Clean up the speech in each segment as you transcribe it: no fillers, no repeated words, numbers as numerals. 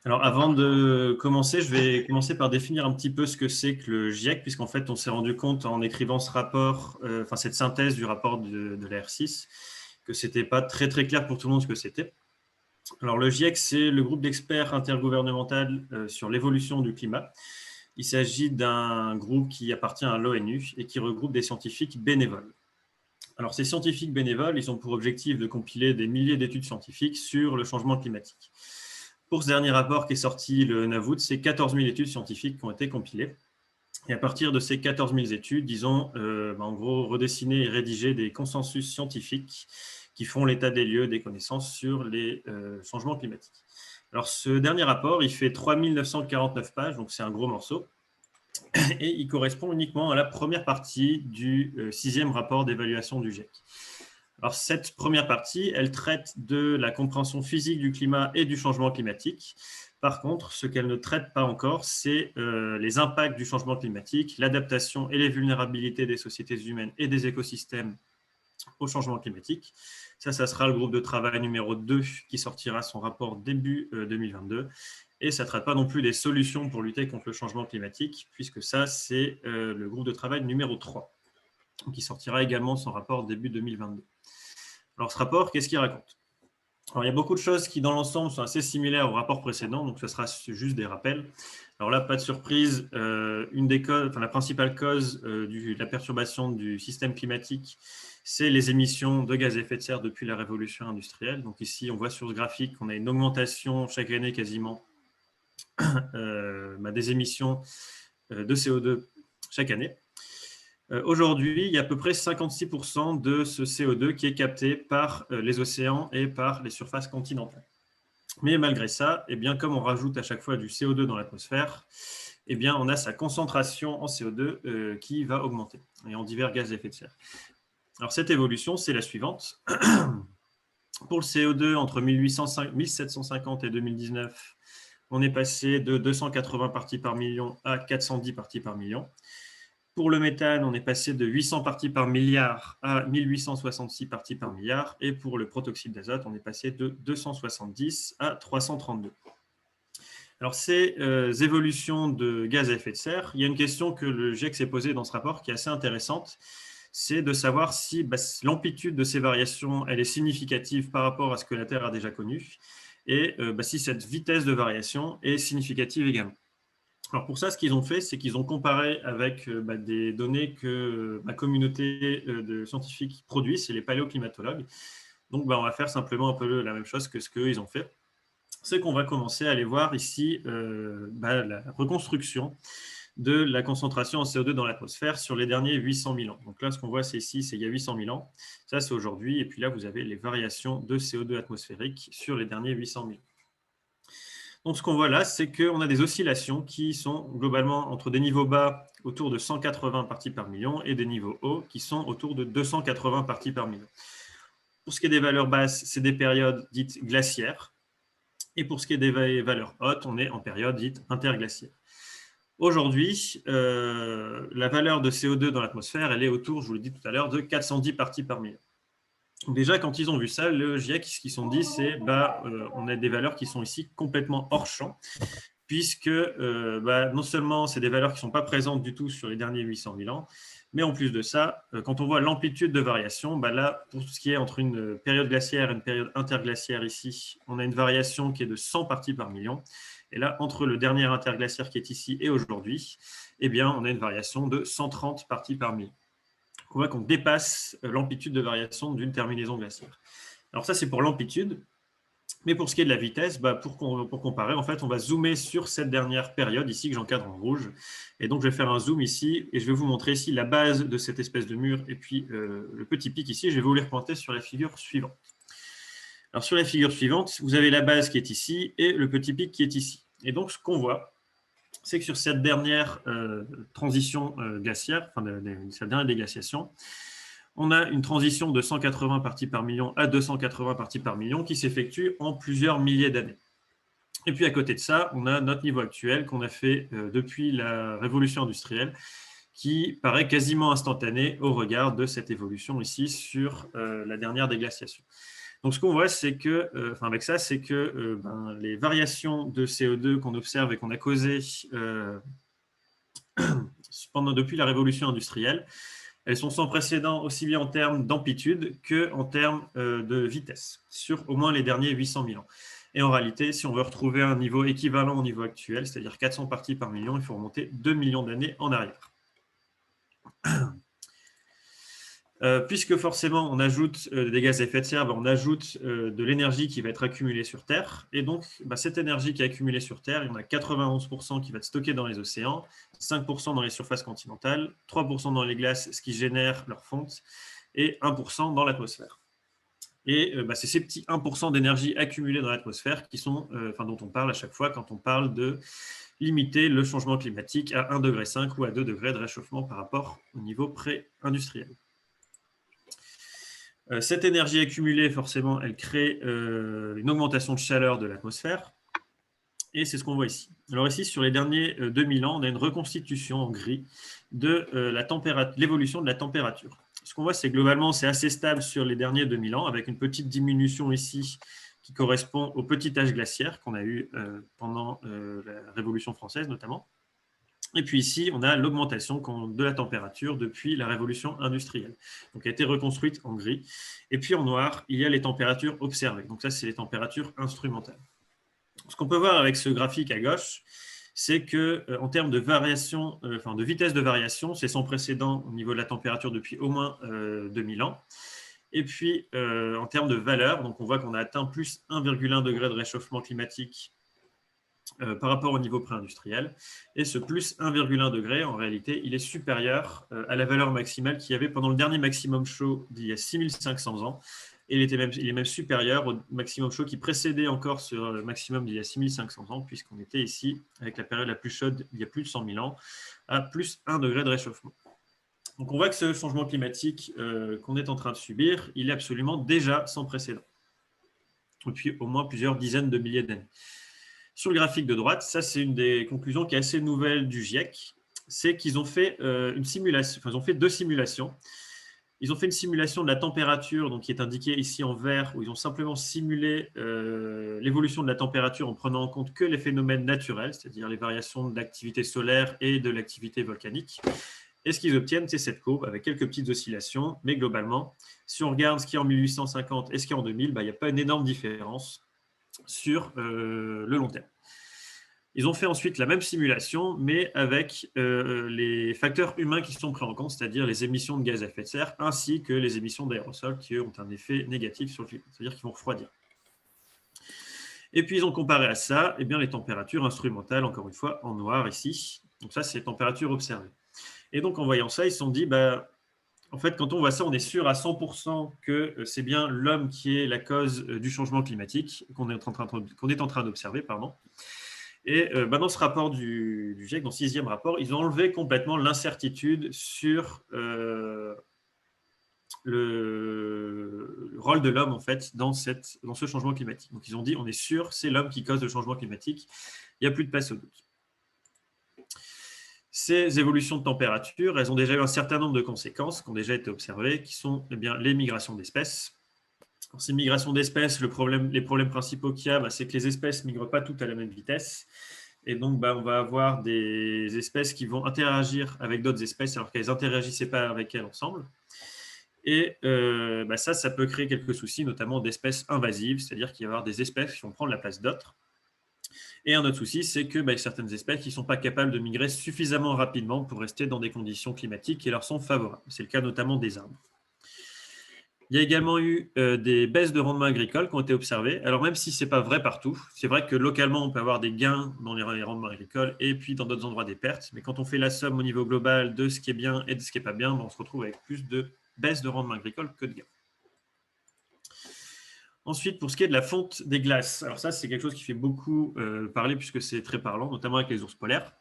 Alors, avant de commencer, je vais commencer par définir un petit peu ce que c'est que le GIEC, puisqu'en fait, on s'est rendu compte en écrivant ce rapport, enfin cette synthèse du rapport de la R6, que ce n'était pas très très clair pour tout le monde ce que c'était. Alors, le GIEC, c'est le groupe d'experts intergouvernemental sur l'évolution du climat. Il s'agit d'un groupe qui appartient à l'ONU et qui regroupe des scientifiques bénévoles. Alors, ces scientifiques bénévoles, ils ont pour objectif de compiler des milliers d'études scientifiques sur le changement climatique. Pour ce dernier rapport qui est sorti le 9 août, c'est 14 000 études scientifiques qui ont été compilées. Et à partir de ces 14 000 études, disons, en gros, redessiner et rédiger des consensus scientifiques qui font l'état des lieux des connaissances sur les changements climatiques. Alors, ce dernier rapport, il fait 3 949 pages, donc c'est un gros morceau, et il correspond uniquement à la première partie du 6e rapport d'évaluation du GIEC. Alors, cette première partie, elle traite de la compréhension physique du climat et du changement climatique. Par contre, ce qu'elle ne traite pas encore, c'est les impacts du changement climatique, l'adaptation et les vulnérabilités des sociétés humaines et des écosystèmes au changement climatique. Ça sera le groupe de travail numéro 2 qui sortira son rapport début 2022. Et ça ne traite pas non plus des solutions pour lutter contre le changement climatique, puisque ça, c'est le groupe de travail numéro 3, qui sortira également son rapport début 2022. Alors, ce rapport, qu'est-ce qu'il raconte? Alors, il y a beaucoup de choses qui, dans l'ensemble, sont assez similaires au rapport précédent, donc ce sera juste des rappels. Alors là, pas de surprise, la principale cause de la perturbation du système climatique, c'est les émissions de gaz à effet de serre depuis la révolution industrielle. Donc ici, on voit sur ce graphique qu'on a une augmentation chaque année quasiment des émissions de CO2 chaque année. Aujourd'hui, il y a à peu près 56% de ce CO2 qui est capté par les océans et par les surfaces continentales. Mais malgré ça, eh bien, comme on rajoute à chaque fois du CO2 dans l'atmosphère, eh bien, on a sa concentration en CO2 qui va augmenter et en divers gaz à effet de serre. Alors, cette évolution, c'est la suivante. Pour le CO2, entre 1750 et 2019, on est passé de 280 parties par million à 410 parties par million. Pour le méthane, on est passé de 800 parties par milliard à 1866 parties par milliard. Et pour le protoxyde d'azote, on est passé de 270 à 332. Alors, ces évolutions de gaz à effet de serre, il y a une question que le GIEC s'est posée dans ce rapport qui est assez intéressante. C'est de savoir si l'amplitude de ces variations, elle est significative par rapport à ce que la Terre a déjà connu. Et si cette vitesse de variation est significative également. Alors pour ça, ce qu'ils ont fait, c'est qu'ils ont comparé avec des données que ma communauté de scientifiques produit, c'est les paléoclimatologues. Donc on va faire simplement un peu la même chose que ce qu'ils ont fait. C'est qu'on va commencer à aller voir ici la reconstruction de la concentration en CO2 dans l'atmosphère sur les derniers 800 000 ans. Donc là, ce qu'on voit, c'est ici, c'est il y a 800 000 ans. Ça, c'est aujourd'hui. Et puis là, vous avez les variations de CO2 atmosphérique sur les derniers 800 000 ans. Donc, ce qu'on voit là, c'est qu'on a des oscillations qui sont globalement entre des niveaux bas autour de 180 parties par million et des niveaux hauts qui sont autour de 280 parties par million. Pour ce qui est des valeurs basses, c'est des périodes dites glaciaires. Et pour ce qui est des valeurs hautes, on est en période dite interglaciaire. Aujourd'hui, la valeur de CO2 dans l'atmosphère, elle est autour, je vous l'ai dit tout à l'heure, de 410 parties par million. Donc déjà, quand ils ont vu ça, le GIEC, ce qu'ils se sont dit, c'est on a des valeurs qui sont ici complètement hors champ, puisque non seulement c'est des valeurs qui ne sont pas présentes du tout sur les derniers 800 000 ans, mais en plus de ça, quand on voit l'amplitude de variation, là, pour tout ce qui est entre une période glaciaire et une période interglaciaire ici, on a une variation qui est de 100 parties par million. Et là, entre le dernier interglaciaire qui est ici et aujourd'hui, eh bien, on a une variation de 130 parties par million. On voit qu'on dépasse l'amplitude de variation d'une terminaison glaciaire. Alors ça, c'est pour l'amplitude. Mais pour ce qui est de la vitesse, pour comparer, en fait, on va zoomer sur cette dernière période ici que j'encadre en rouge. Et donc, je vais faire un zoom ici et je vais vous montrer ici la base de cette espèce de mur et puis le petit pic ici. Je vais vous les repointer sur la figure suivante. Alors, sur la figure suivante, vous avez la base qui est ici et le petit pic qui est ici. Et donc, ce qu'on voit, c'est que sur cette dernière transition glaciaire, cette dernière déglaciation, on a une transition de 180 parties par million à 280 parties par million qui s'effectue en plusieurs milliers d'années. Et puis à côté de ça, on a notre niveau actuel qu'on a fait depuis la révolution industrielle qui paraît quasiment instantané au regard de cette évolution ici sur la dernière déglaciation. Donc, ce qu'on voit, c'est que, avec ça, c'est que les variations de CO2 qu'on observe et qu'on a causées depuis la révolution industrielle, elles sont sans précédent aussi bien en termes d'amplitude qu'en termes de vitesse, sur au moins les derniers 800 000 ans. Et en réalité, si on veut retrouver un niveau équivalent au niveau actuel, c'est-à-dire 400 parties par million, il faut remonter 2 millions d'années en arrière. Puisque forcément on ajoute des gaz à effet de serre, on ajoute de l'énergie qui va être accumulée sur Terre. Et donc, cette énergie qui est accumulée sur Terre, il y en a 91% qui va être stockée dans les océans, 5% dans les surfaces continentales, 3% dans les glaces, ce qui génère leur fonte, et 1% dans l'atmosphère. Et c'est ces petits 1% d'énergie accumulée dans l'atmosphère qui sont, dont on parle à chaque fois quand on parle de limiter le changement climatique à 1,5 degré ou à 2 degrés de réchauffement par rapport au niveau pré-industriel. Cette énergie accumulée, forcément, elle crée une augmentation de chaleur de l'atmosphère. Et c'est ce qu'on voit ici. Alors ici, sur les derniers 2000 ans, on a une reconstitution en gris de l'évolution de la température. Ce qu'on voit, c'est que globalement, c'est assez stable sur les derniers 2000 ans, avec une petite diminution ici qui correspond au petit âge glaciaire qu'on a eu pendant la Révolution française, notamment. Et puis ici, on a l'augmentation de la température depuis la révolution industrielle. Donc, elle a été reconstruite en gris. Et puis en noir, il y a les températures observées. Donc ça, c'est les températures instrumentales. Ce qu'on peut voir avec ce graphique à gauche, c'est que en termes de variation, de vitesse de variation, c'est sans précédent au niveau de la température depuis au moins 2000 ans. Et puis, en termes de valeur, donc on voit qu'on a atteint plus 1,1 degré de réchauffement climatique par rapport au niveau pré-industriel. Et ce plus 1,1 degré, en réalité, il est supérieur à la valeur maximale qu'il y avait pendant le dernier maximum chaud d'il y a 6500 ans. Et il est même supérieur au maximum chaud qui précédait encore ce maximum d'il y a 6500 ans, puisqu'on était ici, avec la période la plus chaude, il y a plus de 100 000 ans, à plus 1 degré de réchauffement. Donc on voit que ce changement climatique qu'on est en train de subir, il est absolument déjà sans précédent, depuis au moins plusieurs dizaines de milliers d'années. Sur le graphique de droite, ça c'est une des conclusions qui est assez nouvelle du GIEC, c'est qu'ils ont fait une simulation, ils ont fait deux simulations. Ils ont fait une simulation de la température, donc qui est indiquée ici en vert, où ils ont simplement simulé l'évolution de la température en prenant en compte que les phénomènes naturels, c'est-à-dire les variations de l'activité solaire et de l'activité volcanique. Et ce qu'ils obtiennent, c'est cette courbe avec quelques petites oscillations, mais globalement, si on regarde ce qui est en 1850 et ce qui est en 2000, il n'y a pas une énorme différence sur le long terme. Ils ont fait ensuite la même simulation, mais avec les facteurs humains qui sont pris en compte, c'est-à-dire les émissions de gaz à effet de serre, ainsi que les émissions d'aérosols qui ont un effet négatif sur le climat, c'est-à-dire qu'ils vont refroidir. Et puis ils ont comparé à ça les températures instrumentales, encore une fois, en noir ici. Donc ça, c'est les températures observées. Et donc en voyant ça, ils se sont dit, en fait, quand on voit ça, on est sûr à 100% que c'est bien l'homme qui est la cause du changement climatique qu'on est en train d'observer, pardon. Et dans ce rapport du GIEC, dans le 6e rapport, ils ont enlevé complètement l'incertitude sur le rôle de l'homme en fait dans ce changement climatique. Donc ils ont dit, on est sûr, c'est l'homme qui cause le changement climatique, il n'y a plus de place au doute. Ces évolutions de température, elles ont déjà eu un certain nombre de conséquences qui ont déjà été observées, qui sont les migrations d'espèces. Dans ces migrations d'espèces, les problèmes principaux qu'il y a, c'est que les espèces ne migrent pas toutes à la même vitesse. Et donc, on va avoir des espèces qui vont interagir avec d'autres espèces alors qu'elles n'interagissaient pas avec elles ensemble. Et ça peut créer quelques soucis, notamment d'espèces invasives, c'est-à-dire qu'il va y avoir des espèces qui vont prendre la place d'autres. Et un autre souci, c'est que certaines espèces qui ne sont pas capables de migrer suffisamment rapidement pour rester dans des conditions climatiques qui leur sont favorables. C'est le cas notamment des arbres. Il y a également eu des baisses de rendement agricole qui ont été observées. Alors même si ce n'est pas vrai partout, c'est vrai que localement, on peut avoir des gains dans les rendements agricoles et puis dans d'autres endroits des pertes. Mais quand on fait la somme au niveau global de ce qui est bien et de ce qui n'est pas bien, on se retrouve avec plus de baisse de rendement agricole que de gains. Ensuite, pour ce qui est de la fonte des glaces, alors ça, c'est quelque chose qui fait beaucoup parler puisque c'est très parlant, notamment avec les ours polaires.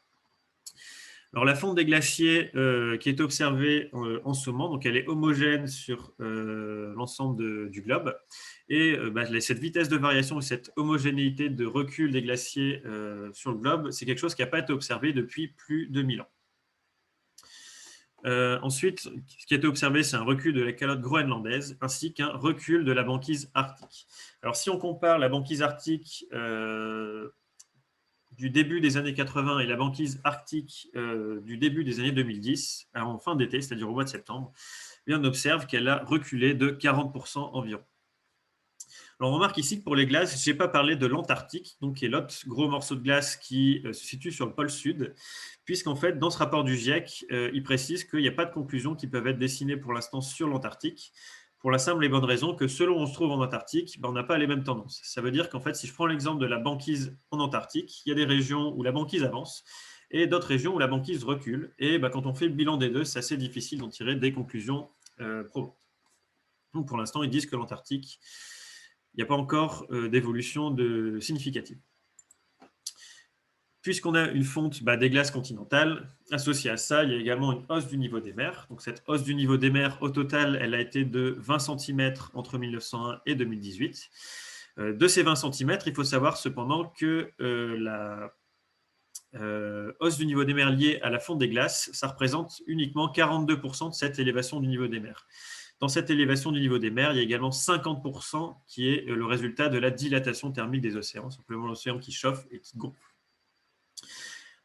Alors, la fonte des glaciers qui est observée en ce moment, donc elle est homogène sur l'ensemble du globe. Et cette vitesse de variation et cette homogénéité de recul des glaciers sur le globe, c'est quelque chose qui n'a pas été observé depuis plus de 1000 ans. Ensuite, ce qui a été observé, c'est un recul de la calotte groenlandaise ainsi qu'un recul de la banquise arctique. Alors, si on compare la banquise arctique du début des années 80 et la banquise arctique du début des années 2010, en fin d'été, c'est-à-dire au mois de septembre, eh bien, on observe qu'elle a reculé de 40% environ. Alors, on remarque ici que pour les glaces, je n'ai pas parlé de l'Antarctique, donc qui est l'autre gros morceau de glace qui se situe sur le pôle sud, puisqu'en fait, dans ce rapport du GIEC, il précise qu'il n'y a pas de conclusions qui peuvent être dessinées pour l'instant sur l'Antarctique, pour la simple et bonne raison que selon où on se trouve en Antarctique, ben, on n'a pas les mêmes tendances. Ça veut dire qu'en fait, si je prends l'exemple de la banquise en Antarctique, il y a des régions où la banquise avance et d'autres régions où la banquise recule. Et ben, quand on fait le bilan des deux, c'est assez difficile d'en tirer des conclusions probantes. Donc pour l'instant, ils disent que l'Antarctique, il n'y a pas encore d'évolution significative. Puisqu'on a une fonte des glaces continentales, associée à ça, il y a également une hausse du niveau des mers. Donc cette hausse du niveau des mers, au total, elle a été de 20 cm entre 1901 et 2018. De ces 20 cm, il faut savoir cependant que la hausse du niveau des mers liée à la fonte des glaces, ça représente uniquement 42% de cette élévation du niveau des mers. Dans cette élévation du niveau des mers, il y a également 50% qui est le résultat de la dilatation thermique des océans, simplement l'océan qui chauffe et qui gonfle.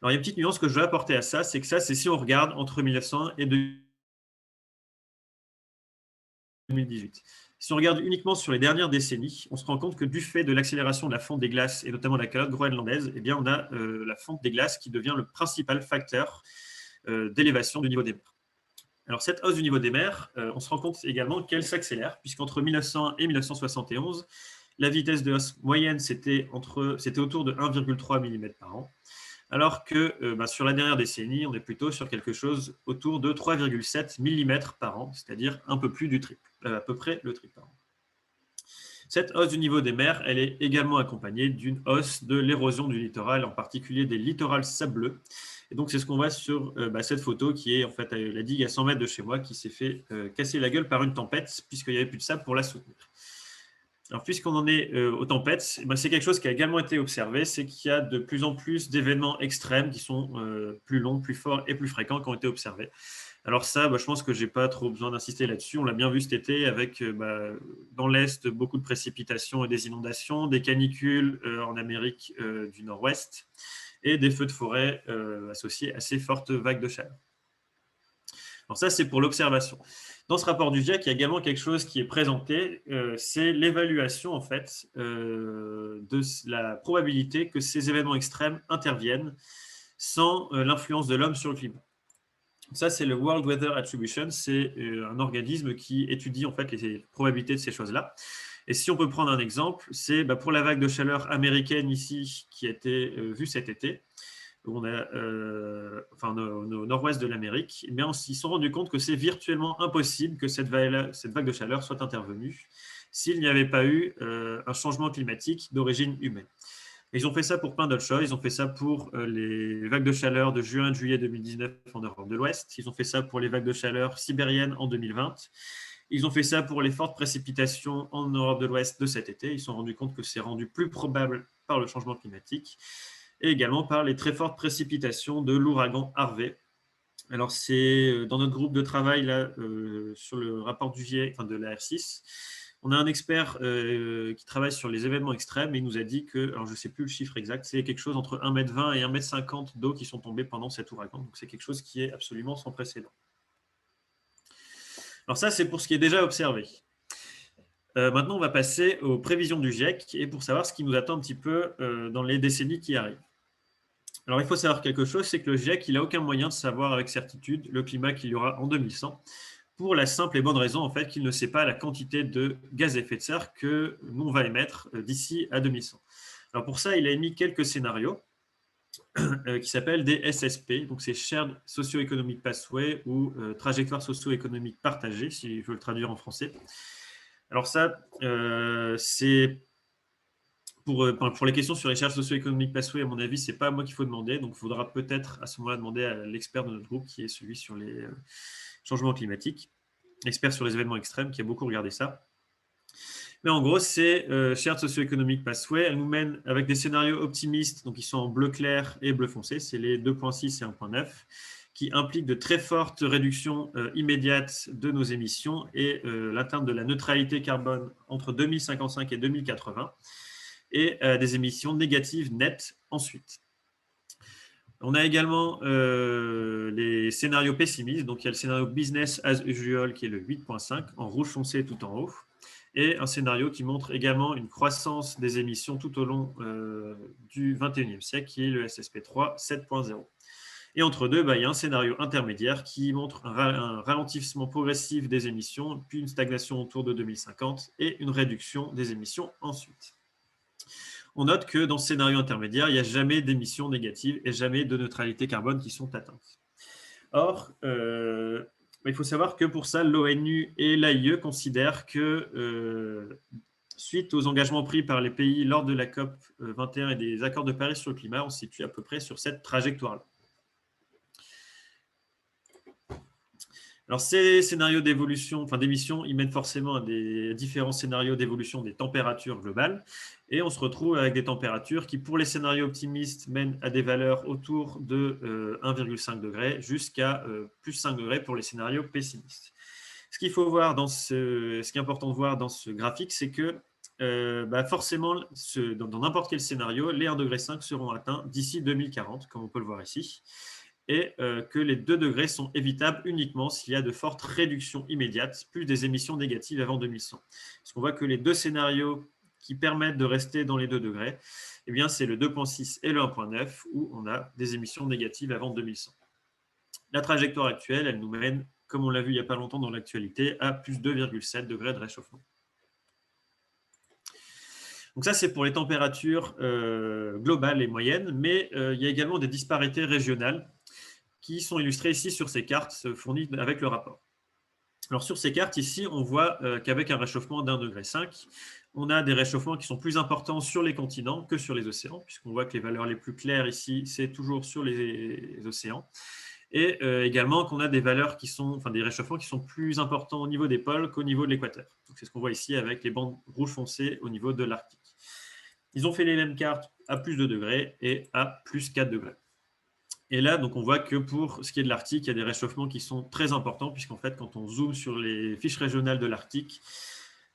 Alors, il y a une petite nuance que je veux apporter à ça, c'est que ça, c'est si on regarde entre 1901 et 2018. Si on regarde uniquement sur les dernières décennies, on se rend compte que du fait de l'accélération de la fonte des glaces, et notamment de la calotte groenlandaise, eh bien, on a la fonte des glaces qui devient le principal facteur d'élévation du niveau des mers. Alors, cette hausse du niveau des mers, on se rend compte également qu'elle s'accélère, puisqu'entre 1901 et 1971, la vitesse de hausse moyenne, c'était autour de 1,3 mm par an, alors que sur la dernière décennie, on est plutôt sur quelque chose autour de 3,7 mm par an, c'est-à-dire un peu plus du triple, à peu près le triple par an. Cette hausse du niveau des mers, elle est également accompagnée d'une hausse de l'érosion du littoral, en particulier des littorals sableux. Et donc, c'est ce qu'on voit sur cette photo qui est en fait la digue à 100 mètres de chez moi qui s'est fait casser la gueule par une tempête puisqu'il n'y avait plus de sable pour la soutenir. Alors, puisqu'on en est aux tempêtes, c'est quelque chose qui a également été observé, c'est qu'il y a de plus en plus d'événements extrêmes qui sont plus longs, plus forts et plus fréquents qui ont été observés. Alors ça, je pense que je n'ai pas trop besoin d'insister là-dessus. On l'a bien vu cet été avec, dans l'Est, beaucoup de précipitations et des inondations, des canicules en Amérique du Nord-Ouest et des feux de forêt associés à ces fortes vagues de chaleur. Alors ça, c'est pour l'observation. Dans ce rapport du GIEC, il y a également quelque chose qui est présenté, c'est l'évaluation en fait de la probabilité que ces événements extrêmes interviennent sans l'influence de l'homme sur le climat. Ça, c'est le World Weather Attribution, c'est un organisme qui étudie en fait les probabilités de ces choses-là. Et si on peut prendre un exemple, c'est pour la vague de chaleur américaine ici qui a été vue cet été. On a, au nord-ouest de l'Amérique, mais ils se sont rendus compte que c'est virtuellement impossible que cette vague de chaleur soit intervenue s'il n'y avait pas eu un changement climatique d'origine humaine. Ils ont fait ça pour plein d'autres choses. Ils ont fait ça pour les vagues de chaleur de juin et de juillet 2019 en Europe de l'Ouest. Ils ont fait ça pour les vagues de chaleur sibériennes en 2020. Ils ont fait ça pour les fortes précipitations en Europe de l'Ouest de cet été. Ils se sont rendus compte que c'est rendu plus probable par le changement climatique et également par les très fortes précipitations de l'ouragan Harvey. Alors, c'est dans notre groupe de travail là, sur le rapport du GIEC, de l'AR6, on a un expert qui travaille sur les événements extrêmes et il nous a dit que, alors je ne sais plus le chiffre exact, c'est quelque chose entre 1,20 m et 1,50 m d'eau qui sont tombés pendant cet ouragan. Donc, c'est quelque chose qui est absolument sans précédent. Alors ça, c'est pour ce qui est déjà observé. Maintenant, on va passer aux prévisions du GIEC et pour savoir ce qui nous attend un petit peu dans les décennies qui arrivent. Alors, il faut savoir quelque chose, c'est que le GIEC, il n'a aucun moyen de savoir avec certitude le climat qu'il y aura en 2100, pour la simple et bonne raison en fait, qu'il ne sait pas la quantité de gaz à effet de serre que nous, on va émettre d'ici à 2100. Alors, pour ça, il a émis quelques scénarios qui s'appellent des SSP, donc c'est Shared Socio-Economic Pathway ou Trajectoire socio-économique partagée, si je veux le traduire en français. Alors ça, c'est pour les questions sur les charges socio-économiques pathway, à mon avis, ce n'est pas à moi qu'il faut demander. Donc, il faudra peut-être à ce moment-là demander à l'expert de notre groupe, qui est celui sur les changements climatiques, expert sur les événements extrêmes, qui a beaucoup regardé ça. Mais en gros, c'est Shared Socio-Economic Pathway. Elle nous mène avec des scénarios optimistes, donc ils sont en bleu clair et bleu foncé. C'est les 2.6 et 1.9, qui implique de très fortes réductions immédiates de nos émissions et l'atteinte de la neutralité carbone entre 2055 et 2080 et des émissions négatives nettes ensuite. On a également les scénarios pessimistes. Donc, il y a le scénario business as usual qui est le 8.5 en rouge foncé tout en haut et un scénario qui montre également une croissance des émissions tout au long du 21e siècle qui est le SSP3 7.0. Et entre deux, il y a un scénario intermédiaire qui montre un ralentissement progressif des émissions, puis une stagnation autour de 2050 et une réduction des émissions ensuite. On note que dans ce scénario intermédiaire, il n'y a jamais d'émissions négatives et jamais de neutralité carbone qui sont atteintes. Or, il faut savoir que pour ça, l'ONU et l'AIE considèrent que, suite aux engagements pris par les pays lors de la COP 21 et des accords de Paris sur le climat, on se situe à peu près sur cette trajectoire-là. Alors, ces scénarios d'évolution, d'émissions, ils mènent forcément à des différents scénarios d'évolution des températures globales. Et on se retrouve avec des températures qui, pour les scénarios optimistes, mènent à des valeurs autour de 1,5 degré jusqu'à plus 5 degrés pour les scénarios pessimistes. Ce qu'il faut voir ce qui est important de voir dans ce graphique, c'est que forcément, dans n'importe quel scénario, les 1,5 degré seront atteints d'ici 2040, comme on peut le voir ici. Et que les 2 degrés sont évitables uniquement s'il y a de fortes réductions immédiates, plus des émissions négatives avant 2100. Parce qu'on voit que les deux scénarios qui permettent de rester dans les 2 degrés, eh bien, c'est le 2.6 et le 1.9 où on a des émissions négatives avant 2100. La trajectoire actuelle, elle nous mène, comme on l'a vu il n'y a pas longtemps dans l'actualité, à plus 2,7 degrés de réchauffement. Donc ça, c'est pour les températures globales et moyennes, mais il y a également des disparités régionales qui sont illustrées ici sur ces cartes fournies avec le rapport. Alors sur ces cartes ici, on voit qu'avec un réchauffement d'1,5 degré, on a des réchauffements qui sont plus importants sur les continents que sur les océans, puisqu'on voit que les valeurs les plus claires ici, c'est toujours sur les océans. Et également qu'on a des valeurs qui sont, des réchauffements qui sont plus importants au niveau des pôles qu'au niveau de l'équateur. Donc c'est ce qu'on voit ici avec les bandes rouges foncées au niveau de l'Arctique. Ils ont fait les mêmes cartes à plus 2 degrés et à plus 4 degrés. Et là, donc, on voit que pour ce qui est de l'Arctique, il y a des réchauffements qui sont très importants, puisqu'en fait, quand on zoome sur les fiches régionales de l'Arctique,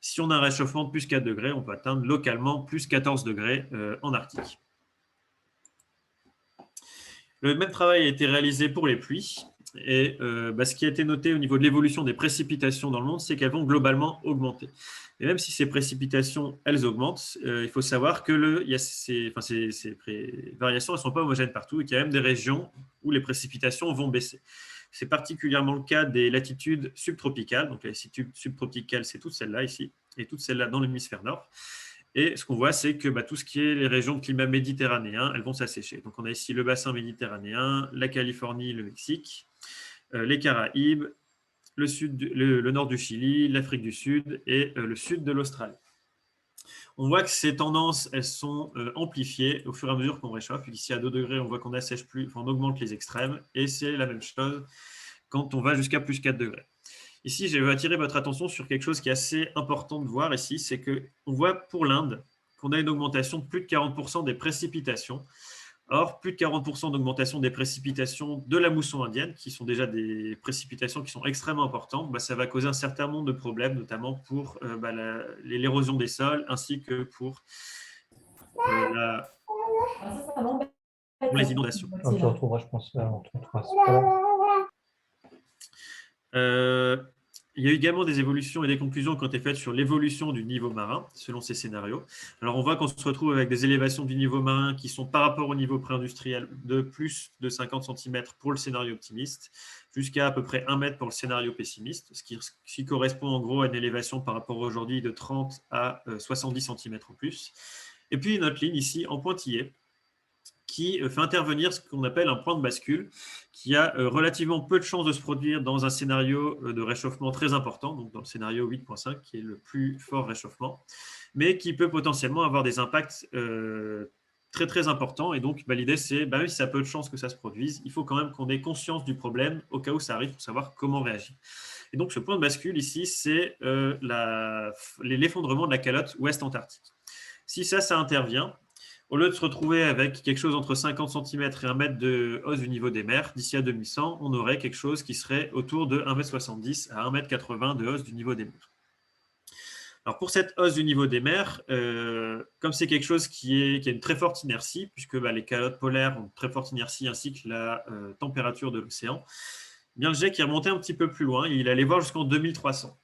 si on a un réchauffement de plus 4 degrés, on peut atteindre localement plus 14 degrés en Arctique. Le même travail a été réalisé pour les pluies. Et ce qui a été noté au niveau de l'évolution des précipitations dans le monde, c'est qu'elles vont globalement augmenter. Et même si ces précipitations, elles augmentent, il faut savoir que ces variations ne sont pas homogènes partout et qu'il y a même des régions où les précipitations vont baisser. C'est particulièrement le cas des latitudes subtropicales. Donc, les latitudes subtropicales, c'est toutes celles-là ici et toutes celles-là dans l'hémisphère nord. Et ce qu'on voit, c'est que tout ce qui est les régions de climat méditerranéen, elles vont s'assécher. Donc, on a ici le bassin méditerranéen, la Californie, le Mexique, les Caraïbes, le nord du Chili, l'Afrique du Sud et le sud de l'Australie. On voit que ces tendances, elles sont amplifiées au fur et à mesure qu'on réchauffe. Ici, à 2 degrés, on voit qu'on assèche plus, on augmente les extrêmes. Et c'est la même chose quand on va jusqu'à plus 4 degrés. Ici, je vais attirer votre attention sur quelque chose qui est assez important de voir ici, c'est qu'on voit pour l'Inde qu'on a une augmentation de plus de 40% des précipitations. Or, plus de 40% d'augmentation des précipitations de la mousson indienne, qui sont déjà des précipitations qui sont extrêmement importantes, ça va causer un certain nombre de problèmes, notamment pour l'érosion des sols, ainsi que pour les inondations. On se retrouvera, je pense, on retrouvera. Il y a eu également des évolutions et des conclusions qui ont été faites sur l'évolution du niveau marin, selon ces scénarios. Alors, on voit qu'on se retrouve avec des élévations du niveau marin qui sont par rapport au niveau pré-industriel de plus de 50 cm pour le scénario optimiste, jusqu'à à peu près 1 mètre pour le scénario pessimiste, ce qui correspond en gros à une élévation par rapport à aujourd'hui de 30 à 70 cm en plus. Et puis, notre ligne ici en pointillé, qui fait intervenir ce qu'on appelle un point de bascule, qui a relativement peu de chances de se produire dans un scénario de réchauffement très important, donc dans le scénario 8.5, qui est le plus fort réchauffement, mais qui peut potentiellement avoir des impacts très très importants. Et donc, l'idée, c'est, même si ça a peu de chances que ça se produise, il faut quand même qu'on ait conscience du problème au cas où ça arrive pour savoir comment réagir. Et donc, ce point de bascule ici, c'est l'effondrement de la calotte ouest antarctique. Si ça intervient, Au lieu de se retrouver avec quelque chose entre 50 cm et 1 mètre de hausse du niveau des mers, d'ici à 2100, on aurait quelque chose qui serait autour de 1,70 m à 1,80 m de hausse du niveau des mers. Alors pour cette hausse du niveau des mers, comme c'est quelque chose qui a une très forte inertie, puisque les calottes polaires ont une très forte inertie ainsi que la température de l'océan, bien le GIEC est remonté un petit peu plus loin. Il allait voir jusqu'en 2300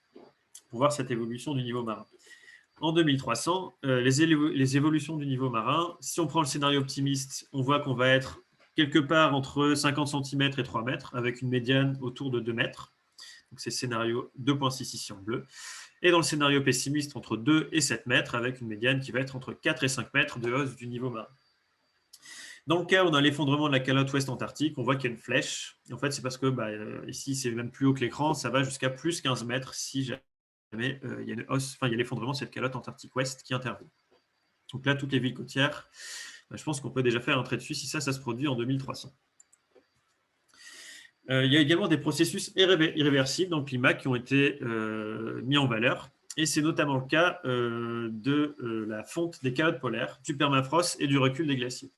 pour voir cette évolution du niveau marin. En 2300, les évolutions du niveau marin, si on prend le scénario optimiste, on voit qu'on va être quelque part entre 50 cm et 3 mètres, avec une médiane autour de 2 mètres. Donc c'est scénario 2.6 ici en bleu. Et dans le scénario pessimiste, entre 2 et 7 mètres, avec une médiane qui va être entre 4 et 5 mètres de hausse du niveau marin. Dans le cas où on a l'effondrement de la calotte ouest antarctique, on voit qu'il y a une flèche. En fait, c'est parce que ici, c'est même plus haut que l'écran, ça va jusqu'à plus 15 mètres si jamais il y a une hausse, il y a l'effondrement de cette calotte antarctique ouest qui intervient. Donc là, toutes les villes côtières, je pense qu'on peut déjà faire un trait dessus si ça se produit en 2300. Il y a également des processus irréversibles dans le climat qui ont été mis en valeur. Et c'est notamment le cas de la fonte des calottes polaires, du permafrost et du recul des glaciers.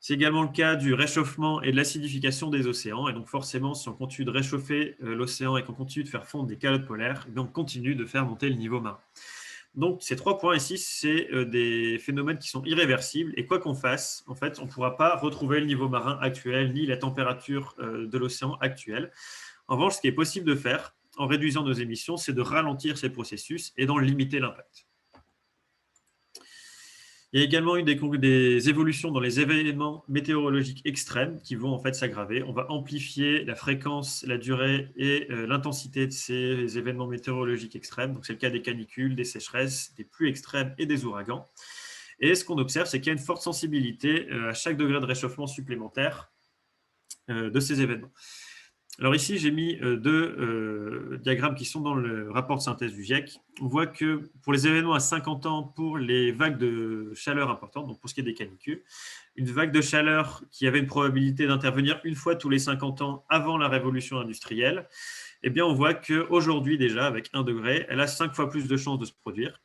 C'est également le cas du réchauffement et de l'acidification des océans. Et donc forcément, si on continue de réchauffer l'océan et qu'on continue de faire fondre des calottes polaires, on continue de faire monter le niveau marin. Donc ces 3 points ici, c'est des phénomènes qui sont irréversibles. Et quoi qu'on fasse, en fait, on ne pourra pas retrouver le niveau marin actuel ni la température de l'océan actuelle. En revanche, ce qui est possible de faire en réduisant nos émissions, c'est de ralentir ces processus et d'en limiter l'impact. Il y a également eu des évolutions dans les événements météorologiques extrêmes qui vont en fait s'aggraver. On va amplifier la fréquence, la durée et l'intensité de ces événements météorologiques extrêmes. Donc c'est le cas des canicules, des sécheresses, des pluies extrêmes et des ouragans. Et ce qu'on observe, c'est qu'il y a une forte sensibilité à chaque degré de réchauffement supplémentaire de ces événements. Alors ici, j'ai mis 2 diagrammes qui sont dans le rapport de synthèse du GIEC. On voit que pour les événements à 50 ans, pour les vagues de chaleur importantes, donc pour ce qui est des canicules, une vague de chaleur qui avait une probabilité d'intervenir une fois tous les 50 ans avant la révolution industrielle, eh bien on voit qu'aujourd'hui déjà, avec 1 degré, elle a 5 fois plus de chances de se produire.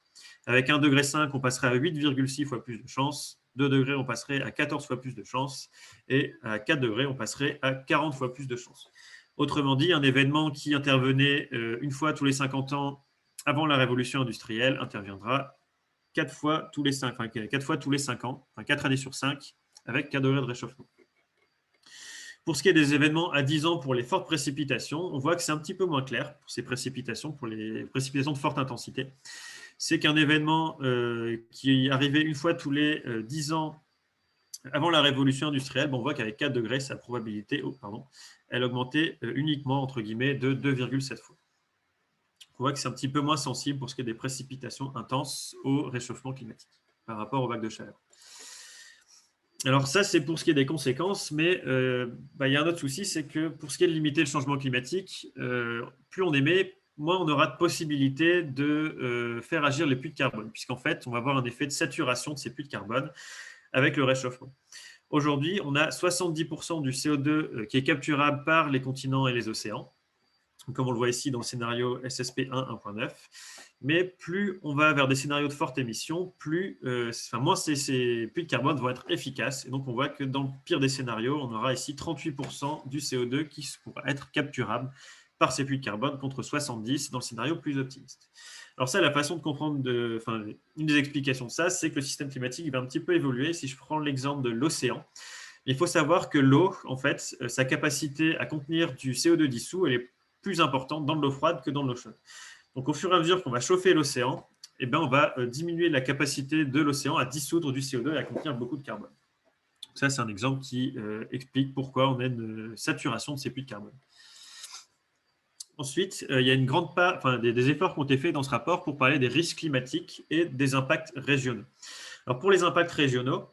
Avec 1,5 degré, on passerait à 8,6 fois plus de chances. 2 degrés, on passerait à 14 fois plus de chances. Et à 4 degrés, on passerait à 40 fois plus de chances. Autrement dit, un événement qui intervenait une fois tous les 50 ans avant la révolution industrielle interviendra 4 fois tous les 5 ans, 4 années sur 5, avec 4 degrés de réchauffement. Pour ce qui est des événements à 10 ans pour les fortes précipitations, on voit que c'est un petit peu moins clair pour ces précipitations, pour les précipitations de forte intensité. C'est qu'un événement qui arrivait une fois tous les 10 ans avant la révolution industrielle, on voit qu'avec 4 degrés, sa probabilité, elle augmentait uniquement, entre guillemets, de 2,7 fois. On voit que c'est un petit peu moins sensible pour ce qui est des précipitations intenses au réchauffement climatique par rapport aux vagues de chaleur. Alors ça, c'est pour ce qui est des conséquences, mais il y a un autre souci, c'est que pour ce qui est de limiter le changement climatique, plus on émet, moins on aura de possibilité de faire agir les puits de carbone, puisqu'en fait, on va avoir un effet de saturation de ces puits de carbone avec le réchauffement. Aujourd'hui, on a 70% du CO2 qui est capturable par les continents et les océans, comme on le voit ici dans le scénario SSP 1.9. Mais plus on va vers des scénarios de forte émission, moins ces puits de carbone vont être efficaces. Et donc, on voit que dans le pire des scénarios, on aura ici 38% du CO2 qui pourra être capturable par ces puits de carbone contre 70% dans le scénario plus optimiste. Alors ça, la façon de comprendre, une des explications de ça, c'est que le système climatique va un petit peu évoluer. Si je prends l'exemple de l'océan, il faut savoir que l'eau, en fait, sa capacité à contenir du CO2 dissous, elle est plus importante dans de l'eau froide que dans de l'eau chaude. Donc au fur et à mesure qu'on va chauffer l'océan, on va diminuer la capacité de l'océan à dissoudre du CO2 et à contenir beaucoup de carbone. Donc ça, c'est un exemple qui explique pourquoi on a une saturation de ces puits de carbone. Ensuite, il y a une grande part, des efforts qui ont été faits dans ce rapport pour parler des risques climatiques et des impacts régionaux. Alors pour les impacts régionaux,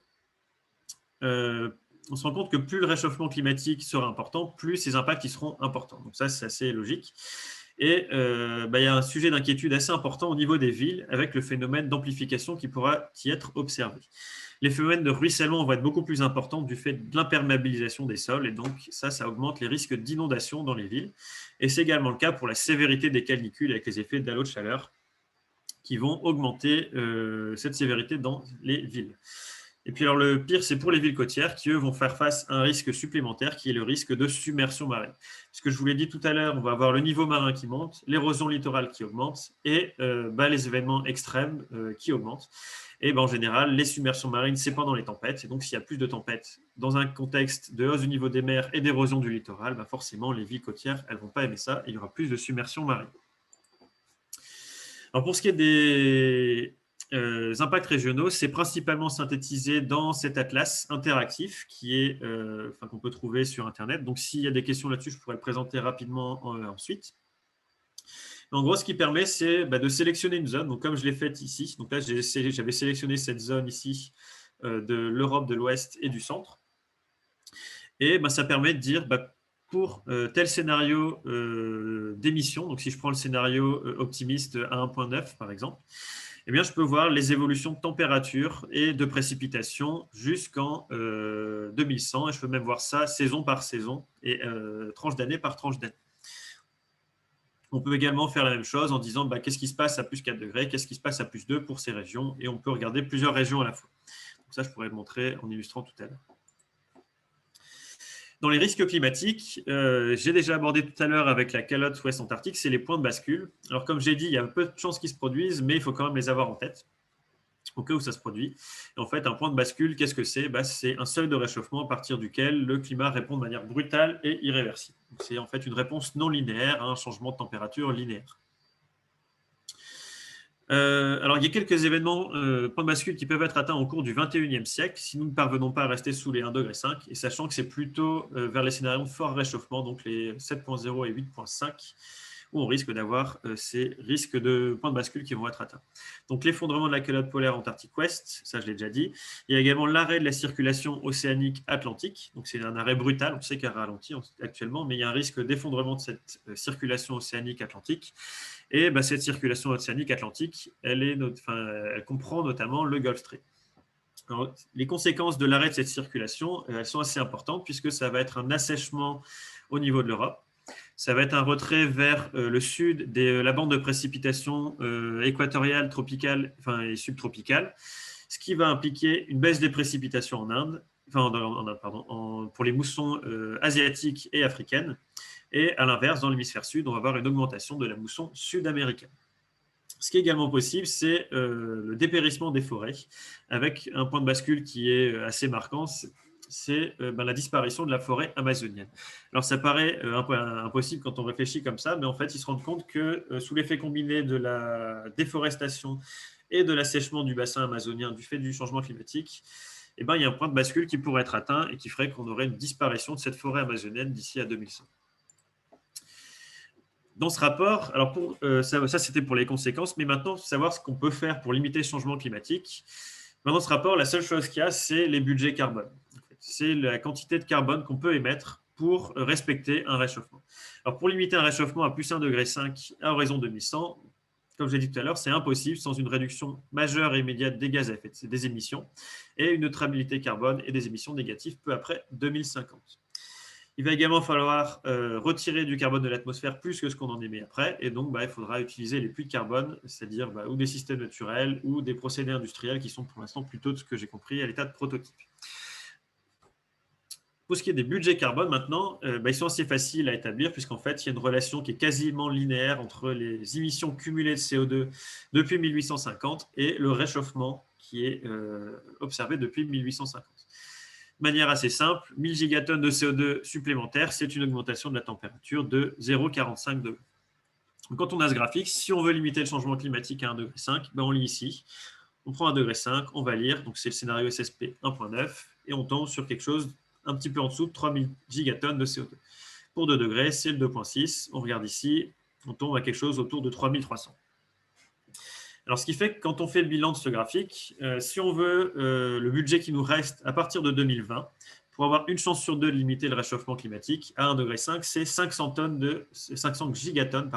on se rend compte que plus le réchauffement climatique sera important, plus ces impacts y seront importants. Donc ça, c'est assez logique. Et il y a un sujet d'inquiétude assez important au niveau des villes avec le phénomène d'amplification qui pourra y être observé. Les phénomènes de ruissellement vont être beaucoup plus importants du fait de l'imperméabilisation des sols et donc ça augmente les risques d'inondation dans les villes. Et c'est également le cas pour la sévérité des canicules avec les effets d'halo de chaleur qui vont augmenter cette sévérité dans les villes. Et puis alors le pire, c'est pour les villes côtières qui, eux, vont faire face à un risque supplémentaire qui est le risque de submersion marine. Ce que je vous l'ai dit tout à l'heure, on va avoir le niveau marin qui monte, l'érosion littorale qui augmente et les événements extrêmes qui augmentent. Et en général, les submersions marines, c'est pendant les tempêtes. Et donc, s'il y a plus de tempêtes dans un contexte de hausse du niveau des mers et d'érosion du littoral, forcément, les villes côtières, elles ne vont pas aimer ça. Et il y aura plus de submersion marine. Alors, pour ce qui est des impacts régionaux, c'est principalement synthétisé dans cet atlas interactif qui est, qu'on peut trouver sur Internet. Donc, s'il y a des questions là-dessus, je pourrais le présenter rapidement ensuite. En gros, ce qui permet, c'est de sélectionner une zone. Donc, comme je l'ai fait ici, donc là, j'avais sélectionné cette zone ici de l'Europe de l'Ouest et du Centre. Et ça permet de dire, pour tel scénario d'émission, donc si je prends le scénario optimiste à 1,9 par exemple, eh bien, je peux voir les évolutions de température et de précipitation jusqu'en 2100. Et je peux même voir ça saison par saison et tranche d'année par tranche d'année. On peut également faire la même chose en disant qu'est-ce qui se passe à plus 4 degrés, qu'est-ce qui se passe à plus 2 pour ces régions, et on peut regarder plusieurs régions à la fois. Donc ça, je pourrais le montrer en illustrant tout à l'heure. Dans les risques climatiques, j'ai déjà abordé tout à l'heure avec la calotte ouest antarctique, c'est les points de bascule. Alors comme j'ai dit, il y a peu de chances qu'ils se produisent, mais il faut quand même les avoir en tête au cas où ça se produit. Et en fait, un point de bascule, qu'est-ce que c'est? C'est un seuil de réchauffement à partir duquel le climat répond de manière brutale et irréversible. C'est en fait une réponse non linéaire à un changement de température linéaire. Alors, il y a quelques événements points de bascule qui peuvent être atteints au cours du 21e siècle si nous ne parvenons pas à rester sous les 1,5 degré, et sachant que c'est plutôt vers les scénarios de fort réchauffement, donc les 7.0 et 8.5, où on risque d'avoir ces risques de points de bascule qui vont être atteints. Donc, l'effondrement de la calotte polaire Antarctique Ouest, ça je l'ai déjà dit. Il y a également l'arrêt de la circulation océanique atlantique. Donc, c'est un arrêt brutal. On sait qu'elle ralentit actuellement, mais il y a un risque d'effondrement de cette circulation océanique atlantique. Et cette circulation océanique atlantique, elle comprend notamment le Gulf Stream. Alors, les conséquences de l'arrêt de cette circulation, elles sont assez importantes puisque ça va être un assèchement au niveau de l'Europe. Ça va être un retrait vers le sud de la bande de précipitation équatoriale, tropicale et subtropicale, ce qui va impliquer une baisse des précipitations en Inde, pour les moussons asiatiques et africaines. Et à l'inverse, dans l'hémisphère sud, on va avoir une augmentation de la mousson sud-américaine. Ce qui est également possible, c'est le dépérissement des forêts, avec un point de bascule qui est assez marquant, c'est la disparition de la forêt amazonienne. Alors ça paraît impossible quand on réfléchit comme ça, mais en fait, ils se rendent compte que sous l'effet combiné de la déforestation et de l'assèchement du bassin amazonien du fait du changement climatique, il y a un point de bascule qui pourrait être atteint et qui ferait qu'on aurait une disparition de cette forêt amazonienne d'ici à 2100. Dans ce rapport, alors ça c'était pour les conséquences, mais maintenant, savoir ce qu'on peut faire pour limiter le changement climatique. Dans ce rapport, la seule chose qu'il y a, c'est les budgets carbone. C'est la quantité de carbone qu'on peut émettre pour respecter un réchauffement. Alors, pour limiter un réchauffement à plus 1,5 degré à horizon 2100, comme je l'ai dit tout à l'heure, c'est impossible sans une réduction majeure et immédiate des gaz à effet de serre, des émissions, et une neutralité carbone et des émissions négatives peu après 2050. Il va également falloir retirer du carbone de l'atmosphère plus que ce qu'on en émet après. Et donc, il faudra utiliser les puits de carbone, c'est-à-dire ou des systèmes naturels ou des procédés industriels qui sont pour l'instant plutôt, de ce que j'ai compris, à l'état de prototype. Pour ce qui est des budgets carbone, maintenant, ils sont assez faciles à établir puisqu'en fait, il y a une relation qui est quasiment linéaire entre les émissions cumulées de CO2 depuis 1850 et le réchauffement qui est observé depuis 1850. De manière assez simple, 1000 gigatonnes de CO2 supplémentaires, c'est une augmentation de la température de 0,45 degrés. Donc, quand on a ce graphique, si on veut limiter le changement climatique à 1,5 degré, on lit ici. On prend 1,5 degré, on va lire, donc c'est le scénario SSP 1.9, et on tombe sur quelque chose un petit peu en dessous de 3000 gigatonnes de CO2. Pour 2 degrés, c'est le 2.6. On regarde ici, on tombe à quelque chose autour de 3300. Alors, ce qui fait que quand on fait le bilan de ce graphique, si on veut le budget qui nous reste à partir de 2020, pour avoir une chance sur deux de limiter le réchauffement climatique à 1,5 degré, c'est 500 gigatonnes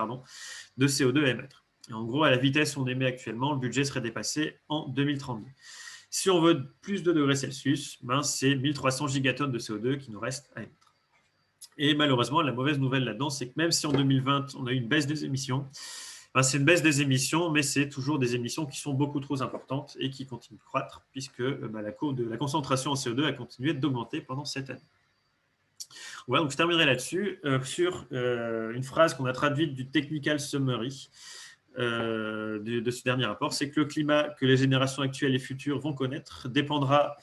de CO2 à émettre. Et en gros, à la vitesse où on émet actuellement, le budget serait dépassé en 2032. Si on veut plus de degrés Celsius, c'est 1300 gigatonnes de CO2 qui nous reste à émettre. Et malheureusement, la mauvaise nouvelle là-dedans, c'est que même si en 2020, on a eu une baisse des émissions, Enfin, c'est une baisse des émissions, mais c'est toujours des émissions qui sont beaucoup trop importantes et qui continuent de croître, puisque la courbe de la concentration en CO2 a continué d'augmenter pendant cette année. Voilà, donc je terminerai là-dessus sur une phrase qu'on a traduite du Technical Summary de ce dernier rapport, c'est que le climat que les générations actuelles et futures vont connaître dépendra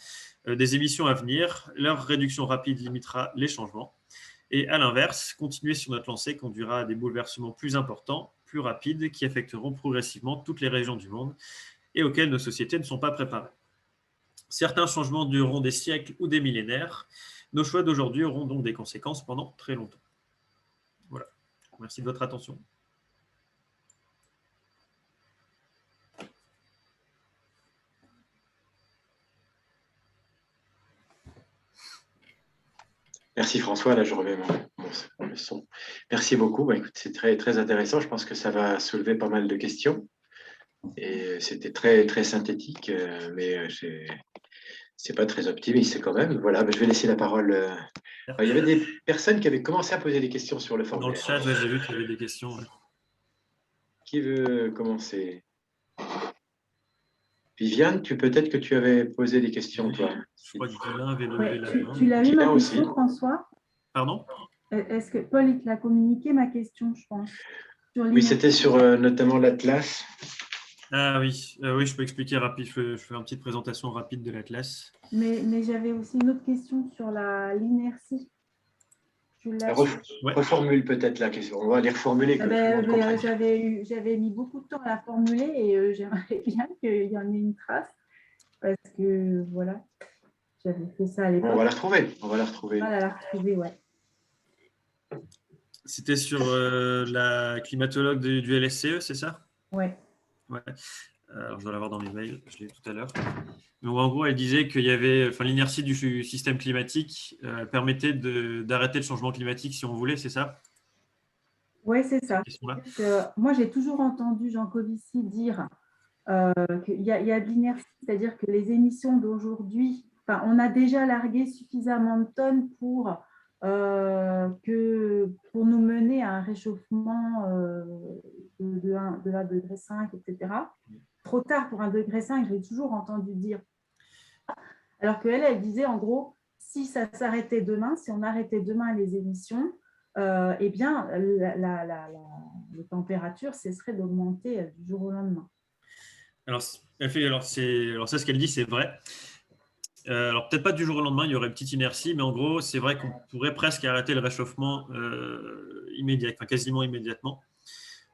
des émissions à venir. Leur réduction rapide limitera les changements. Et à l'inverse, continuer sur notre lancée conduira à des bouleversements plus importants, plus rapides, qui affecteront progressivement toutes les régions du monde et auxquelles nos sociétés ne sont pas préparées. Certains changements dureront des siècles ou des millénaires. Nos choix d'aujourd'hui auront donc des conséquences pendant très longtemps. Voilà. Merci de votre attention. Merci François, là je remets mon son. Merci beaucoup, écoute, c'est très, très intéressant, je pense que ça va soulever pas mal de questions. Et c'était très, très synthétique, mais c'est pas très optimiste quand même. Voilà, je vais laisser la parole. Il y avait des personnes qui avaient commencé à poser des questions sur le Dans le formulaire. chat, j'ai vu qu'il y avait des questions. Ouais. Qui veut commencer? Viviane, peut-être que tu avais posé des questions, toi. Je crois que Guilain avait levé la main. Tu l'as vu ma aussi. question, François? Pardon? Est-ce que Paul il te l'a communiqué, ma question, je pense? Oui, c'était sur notamment l'Atlas. Ah oui, oui, je peux expliquer rapide. Je fais une petite présentation rapide de l'Atlas. Mais j'avais aussi une autre question sur l'inertie. Reformule peut-être la question. On va les reformuler. J'avais mis beaucoup de temps à la formuler et j'aimerais bien qu'il y en ait une trace parce que voilà, j'avais fait ça à l'époque. On va la retrouver. On va la retrouver. Voilà, la retrouver, ouais. C'était sur la climatologue du LSCE, c'est ça? Ouais. Ouais. Alors, je dois l'avoir dans mes mails, je l'ai eu tout à l'heure. Donc, en gros, elle disait qu'il y avait, l'inertie du système climatique permettait d'arrêter le changement climatique si on voulait, c'est ça? Oui, c'est ça. Moi, j'ai toujours entendu Jean Covici dire qu'il y a de l'inertie, c'est-à-dire que les émissions d'aujourd'hui, on a déjà largué suffisamment de tonnes pour nous mener à un réchauffement de 1,5 degré, etc. Trop tard pour 1,5 degré, je l'ai toujours entendu dire. Alors qu'elle, elle disait en gros, si ça s'arrêtait demain, si on arrêtait demain les émissions, eh bien, les températures cesseraient d'augmenter du jour au lendemain. Alors, ça, ce qu'elle dit, c'est vrai. Alors, peut-être pas du jour au lendemain, il y aurait une petite inertie, mais en gros, c'est vrai qu'on pourrait presque arrêter le réchauffement immédiat, quasiment immédiatement.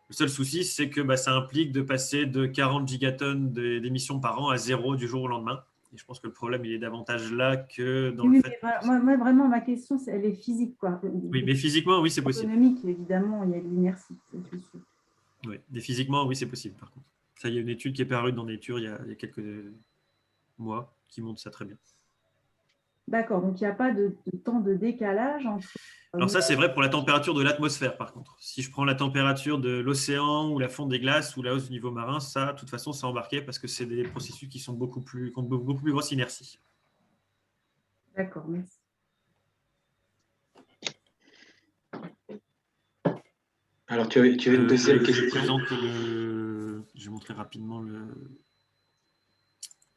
Le seul souci, c'est que ça implique de passer de 40 gigatonnes d'émissions par an à 0 du jour au lendemain. Et je pense que le problème, il est davantage là que dans le fait… Moi, vraiment, ma question, elle est physique, quoi. Oui, mais physiquement, oui, c'est possible. Économique, évidemment, il y a de l'inertie, c'est sûr. Oui, mais physiquement, oui, c'est possible, par contre. Ça, il y a une étude qui est parue dans Nature il y a quelques mois qui montre ça très bien. D'accord, donc il n'y a pas de temps de décalage entre… Alors ça, c'est vrai pour la température de l'atmosphère, par contre. Si je prends la température de l'océan ou la fonte des glaces ou la hausse du niveau marin, ça, de toute façon, c'est embarqué parce que c'est des processus qui ont beaucoup plus grosse inertie. D'accord, merci. Alors, tu as une deuxième question. Je vais montrer rapidement le…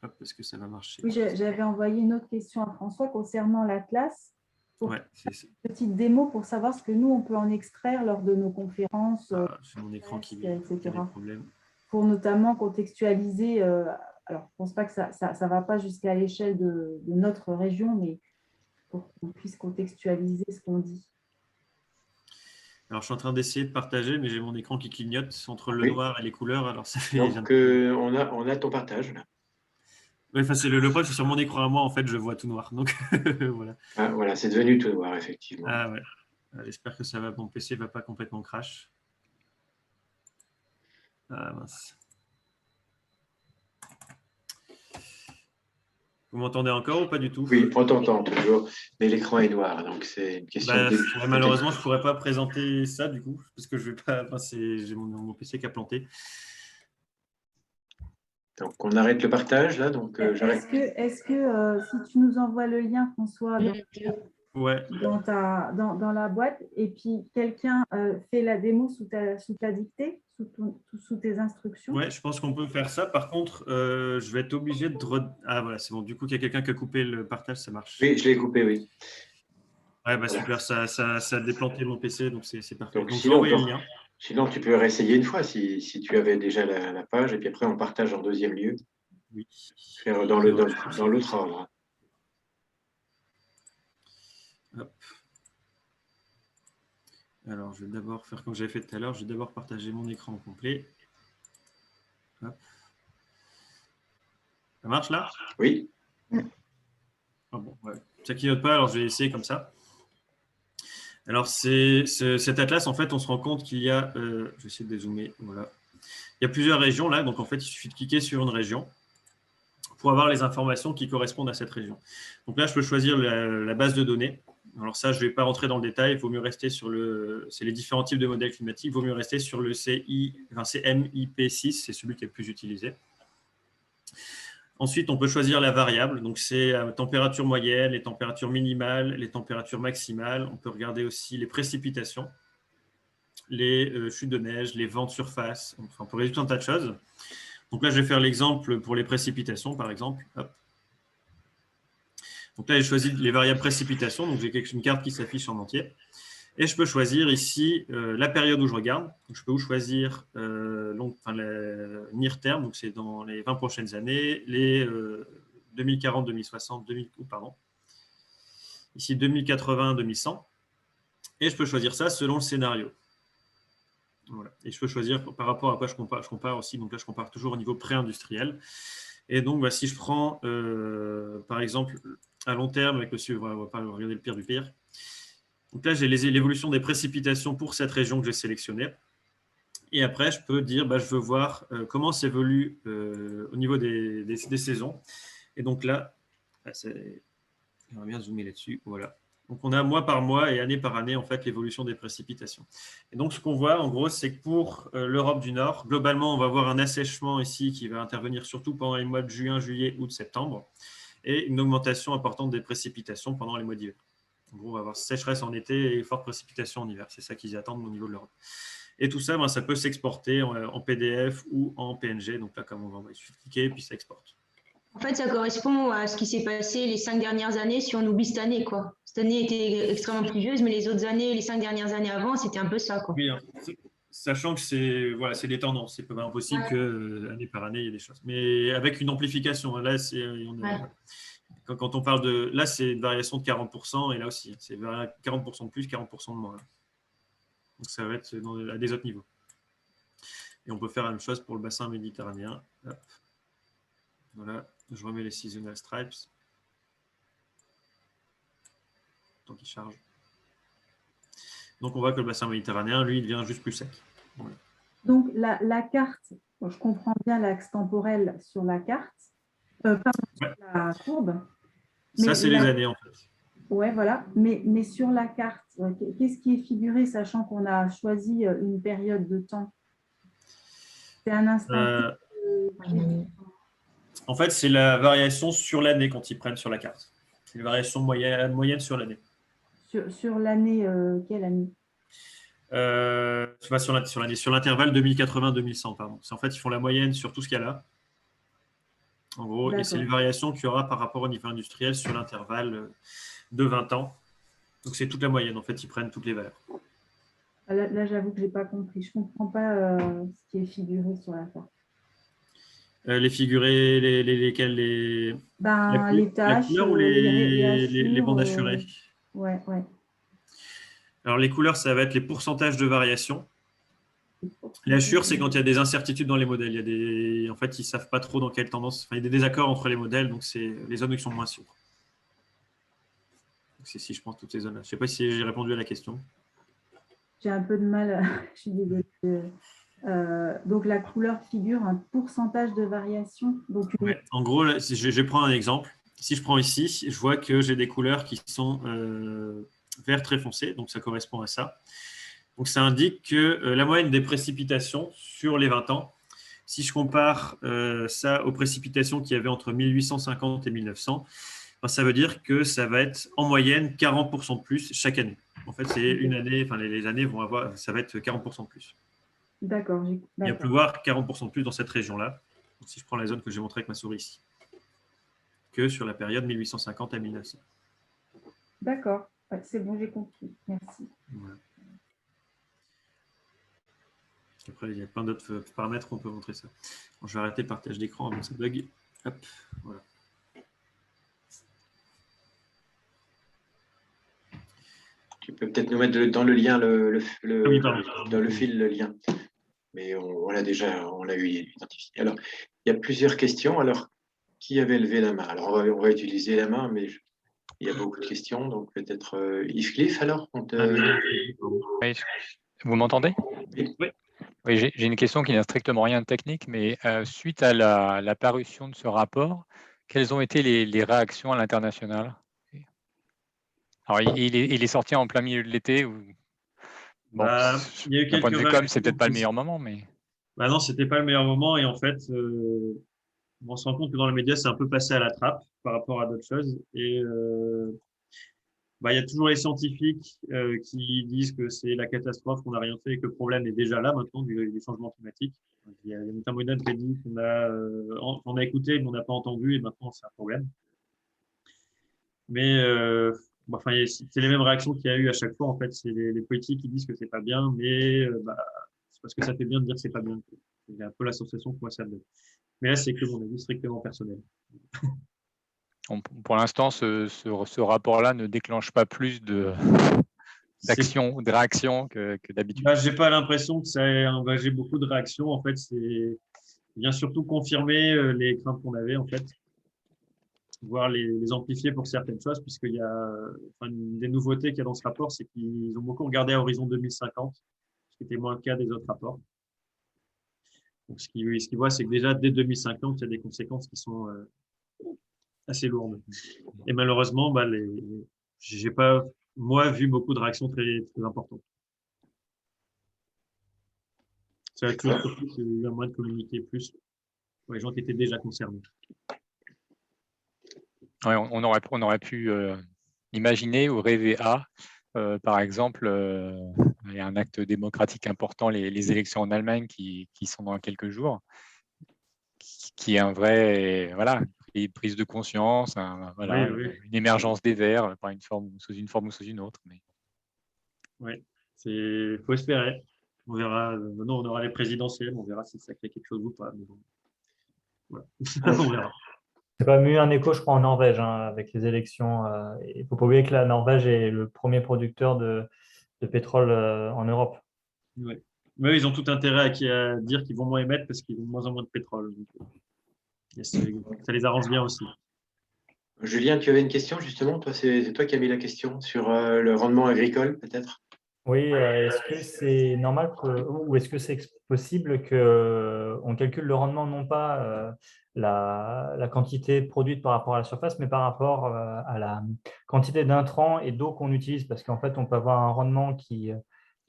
Hop, parce que ça va marcher. Oui, j'avais envoyé une autre question à François concernant l'Atlas. Ouais, une petite démo pour savoir ce que nous, on peut en extraire lors de nos conférences. C'est mon écran qui a des problèmes. Pour notamment contextualiser, alors je ne pense pas que ça ne va pas jusqu'à l'échelle de notre région, mais pour qu'on puisse contextualiser ce qu'on dit. Alors, je suis en train d'essayer de partager, mais j'ai mon écran qui clignote entre le noir et les couleurs. Alors, ça fait… Donc, on a ton partage, là. Oui, c'est le problème, c'est sur mon écran à moi, en fait, je vois tout noir. Donc, voilà. Ah, voilà, c'est devenu tout noir, effectivement. Ah ouais. J'espère que ça va, mon PC ne va pas complètement crash. Ah mince. Vous m'entendez encore ou pas du tout? Oui, on t'entend toujours, mais l'écran est noir, donc c'est une question de… Malheureusement, je ne pourrais pas présenter ça, du coup, parce que je vais pas… j'ai mon PC qui a planté. Donc, on arrête le partage, là. Donc, est-ce que si tu nous envoies le lien, François, dans la boîte, et puis quelqu'un fait la démo sous ta dictée sous tes instructions. Ouais, je pense qu'on peut faire ça. Par contre, je vais être obligé de… Ah voilà, c'est bon. Du coup, il y a quelqu'un qui a coupé le partage, ça marche. Oui, je l'ai coupé, oui. Ouais, bah, Voilà. super, ça a déplanté mon PC, donc c'est parfait. Donc, Donc, je vais sinon, envoyer le lien. sinon, tu peux réessayer une fois si tu avais déjà la page, et puis après, on partage en deuxième lieu, Oui. faire C'est vrai, dans l'autre ordre. Hop. Alors, je vais d'abord faire comme j'avais fait tout à l'heure. Je vais d'abord partager mon écran au complet. Hop. Ça marche là? Oui. Ah bon, ouais. Ça clignote pas, alors je vais essayer comme ça. Alors, cet atlas, en fait, on se rend compte qu'il y a… je vais essayer de dézoomer. Voilà. Il y a plusieurs régions là, donc en fait, il suffit de cliquer sur une région pour avoir les informations qui correspondent à cette région. Donc là, je peux choisir la base de données. Alors ça, je ne vais pas rentrer dans le détail. Il vaut mieux rester sur c'est les différents types de modèles climatiques. Il vaut mieux rester sur le CMIP6, c'est celui qui est le plus utilisé. Ensuite, on peut choisir la variable. Donc, c'est la température moyenne, les températures minimales, les températures maximales. On peut regarder aussi les précipitations, les chutes de neige, les vents de surface. Enfin, on peut résoudre un tas de choses. Donc là, je vais faire l'exemple pour les précipitations, par exemple. Hop. Donc là, j'ai choisi les variables précipitations. Donc, j'ai une carte qui s'affiche en entier. Et je peux choisir ici la période où je regarde. Donc, je peux choisir le near terme, donc c'est dans les 20 prochaines années, les 2040, 2060, pardon. Ici, 2080, 2100. Et je peux choisir ça selon le scénario. Voilà. Et je peux choisir par rapport à quoi je compare aussi. Donc là, je compare toujours au niveau pré-industriel. Et donc, bah, si je prends, par exemple, à long terme, avec le on ne va pas regarder le pire du pire. Donc là, j'ai l'évolution des précipitations pour cette région que j'ai sélectionnée. Et après, je peux dire, bah, je veux voir comment s'évolue au niveau des saisons. Et donc là, j'aimerais bien zoomer là-dessus. Voilà. Donc, on a mois par mois et année par année, en fait, l'évolution des précipitations. Et donc, ce qu'on voit, en gros, c'est que pour l'Europe du Nord, globalement, on va avoir un assèchement ici qui va intervenir surtout pendant les mois de juin, juillet, août, septembre, et une augmentation importante des précipitations pendant les mois d'hiver. En gros, on va avoir sécheresse en été et forte précipitation en hiver. C'est ça qu'ils attendent au niveau de l'Europe. Et tout ça, ben, ça peut s'exporter en PDF ou en PNG. Donc là, comme on va, il suffit de cliquer et puis ça exporte. En fait, ça correspond à ce qui s'est passé les 5 dernières années si on oublie cette année, quoi. Cette année était extrêmement pluvieuse, mais les autres années, les 5 dernières années avant, c'était un peu ça, quoi. Oui, hein, sachant que c'est des tendances. C'est pas impossible que année par année, il y ait des choses. Mais avec une amplification. Là, quand on parle de… Là, c'est une variation de 40%. Et là aussi, c'est 40% de plus, 40% de moins. Donc, ça va être à des autres niveaux. Et on peut faire la même chose pour le bassin méditerranéen. Hop. Voilà, je remets les seasonal stripes. Tant qu'il charge. Donc, on voit que le bassin méditerranéen, lui, il devient juste plus sec. Voilà. Donc, la carte, je comprends bien l'axe temporel sur la carte, sur la courbe. Ça, c'est les années, en fait. Oui, voilà. Mais sur la carte, qu'est-ce qui est figuré, sachant qu'on a choisi une période de temps? C'est un instant. En fait, c'est la variation sur l'année quand ils prennent sur la carte. C'est la variation moyenne sur l'année. Sur l'année, quelle année? Sur l'intervalle 2080-2100, pardon. En fait, ils font la moyenne sur tout ce qu'il y a là. En gros, et c'est les variations qu'il y aura par rapport au niveau industriel sur l'intervalle de 20 ans. Donc, c'est toute la moyenne. En fait, ils prennent toutes les valeurs. Là, j'avoue que je n'ai pas compris. Je ne comprends pas ce qui est figuré sur la carte. Les figurés, lesquels les tâches, la couleur ou les bandes assurées? Ouais. Alors, les couleurs, ça va être les pourcentages de variation. L'assure, c'est quand il y a des incertitudes dans les modèles. En fait, ils ne savent pas trop dans quelle tendance. Enfin, il y a des désaccords entre les modèles, donc c'est les zones qui sont moins sûres. C'est si je pense toutes ces zones-là. Je ne sais pas si j'ai répondu à la question. J'ai un peu de mal. Je suis désolée. Donc, la couleur figure un pourcentage de variation. Donc, ouais. En gros, là, je prends un exemple. Si je prends ici, je vois que j'ai des couleurs qui sont vert très foncé, donc ça correspond à ça. Donc, ça indique que la moyenne des précipitations sur les 20 ans, si je compare ça aux précipitations qu'il y avait entre 1850 et 1900, ben, ça veut dire que ça va être en moyenne 40% de plus chaque année. En fait, c'est une année, enfin les années vont avoir, ça va être 40% de plus. D'accord. Il va pleuvoir 40% de plus dans cette région-là, si je prends la zone que j'ai montrée avec ma souris ici, que sur la période 1850 à 1900. D'accord. Ouais, c'est bon, j'ai compris. Merci. Voilà. Après, il y a plein d'autres paramètres qu'on peut montrer ça. Bon, je vais arrêter le partage d'écran avant que ça bug. Hop, voilà. Tu peux peut-être nous mettre dans le lien, Oui, dans le fil, le lien. Mais on l'a déjà, on l'a eu identifié. Alors, il y a plusieurs questions. Alors, qui avait levé la main? Alors, on va utiliser la main, mais il y a beaucoup de questions. Donc, peut-être Yves Cliff, alors Oui, vous m'entendez? Oui. Oui, j'ai une question qui n'a strictement rien de technique, mais suite à la parution de ce rapport, quelles ont été les réactions à l'international? Alors, il est sorti en plein milieu de l'été. Bon, il y a eu d'un point de quelques vue com, c'est peut-être pas le réactions. meilleur moment, mais… Non, c'était pas le meilleur moment. Et en fait, on se rend compte que dans les médias, c'est un peu passé à la trappe par rapport à d'autres choses. Et il y a toujours les scientifiques qui disent que c'est la catastrophe, qu'on n'a rien fait et que le problème est déjà là maintenant du changement climatique. Il y a notamment une qui dit qu'on a écouté, mais on n'a pas entendu et maintenant c'est un problème. Mais c'est les mêmes réactions qu'il y a eu à chaque fois. En fait, c'est les politiques qui disent que c'est pas bien, mais c'est parce que ça fait bien de dire que c'est pas bien. Il y a un peu l'association que moi ça me donne. Mais là, c'est que mon avis strictement personnel. Pour l'instant, ce rapport-là ne déclenche pas plus d'action ou de réaction que d'habitude. J'ai pas l'impression que ça ait engagé beaucoup de réactions. En fait, c'est vient surtout confirmer les craintes qu'on avait, en fait, voire les amplifier pour certaines choses, puisqu'il y a une des nouveautés qu'il y a dans ce rapport, c'est qu'ils ont beaucoup regardé à horizon 2050, ce qui était moins le cas des autres rapports. Donc, ce qu'ils voient, c'est que déjà, dès 2050, il y a des conséquences qui sont assez lourdes. Et malheureusement, j'ai pas, moi, vu beaucoup de réactions très, très importantes. Ça a toujours surtout qu'il y a eu un moyen de communiquer plus pour les gens qui étaient déjà concernés. Ouais, on aurait pu imaginer ou rêver par exemple, il y a un acte démocratique important, les élections en Allemagne qui sont dans quelques jours, qui est un vrai, prise de conscience, Oui. une émergence des Verts sous une forme ou sous une autre. Mais… Oui, il faut espérer. On verra. Maintenant, on aura les présidentielles, on verra si ça crée quelque chose ou pas. Mais bon. Voilà. On verra. C'est quand même eu un écho, je crois, en Norvège, avec les élections. Il ne faut pas oublier que la Norvège est le premier producteur de pétrole en Europe. Oui. Mais eux, ils ont tout intérêt à dire qu'ils vont moins émettre parce qu'ils ont de moins en moins de pétrole. Donc, ça les arrange bien aussi. Julien, tu avais une question justement. Toi, c'est toi qui as mis la question sur le rendement agricole, peut-être? Oui, est-ce que c'est normal ou est-ce que c'est possible qu'on calcule le rendement non pas la quantité produite par rapport à la surface, mais par rapport à la quantité d'intrants et d'eau qu'on utilise? Parce qu'en fait, on peut avoir un rendement qui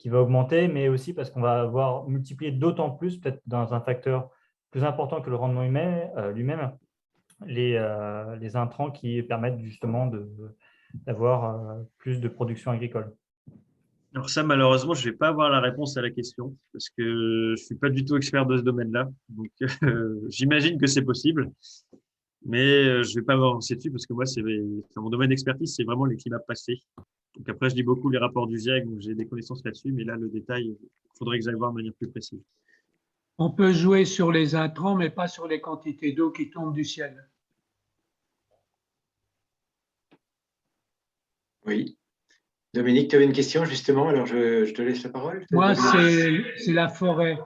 va augmenter, mais aussi parce qu'on va avoir multiplié d'autant plus, peut-être dans un facteur plus important que le rendement humain lui-même, les intrants qui permettent justement d'avoir plus de production agricole. Alors ça, malheureusement, je ne vais pas avoir la réponse à la question parce que je ne suis pas du tout expert de ce domaine-là. Donc, j'imagine que c'est possible, mais je ne vais pas m'avancer dessus parce que moi, c'est mon domaine d'expertise, c'est vraiment les climats passés. Donc après, je lis beaucoup les rapports du GIEC, donc j'ai des connaissances là-dessus, mais là, le détail, il faudrait que j'aille voir de manière plus précise. On peut jouer sur les intrants, mais pas sur les quantités d'eau qui tombent du ciel. Oui. Dominique, tu avais une question justement, alors je te laisse la parole. Moi, c'est la forêt.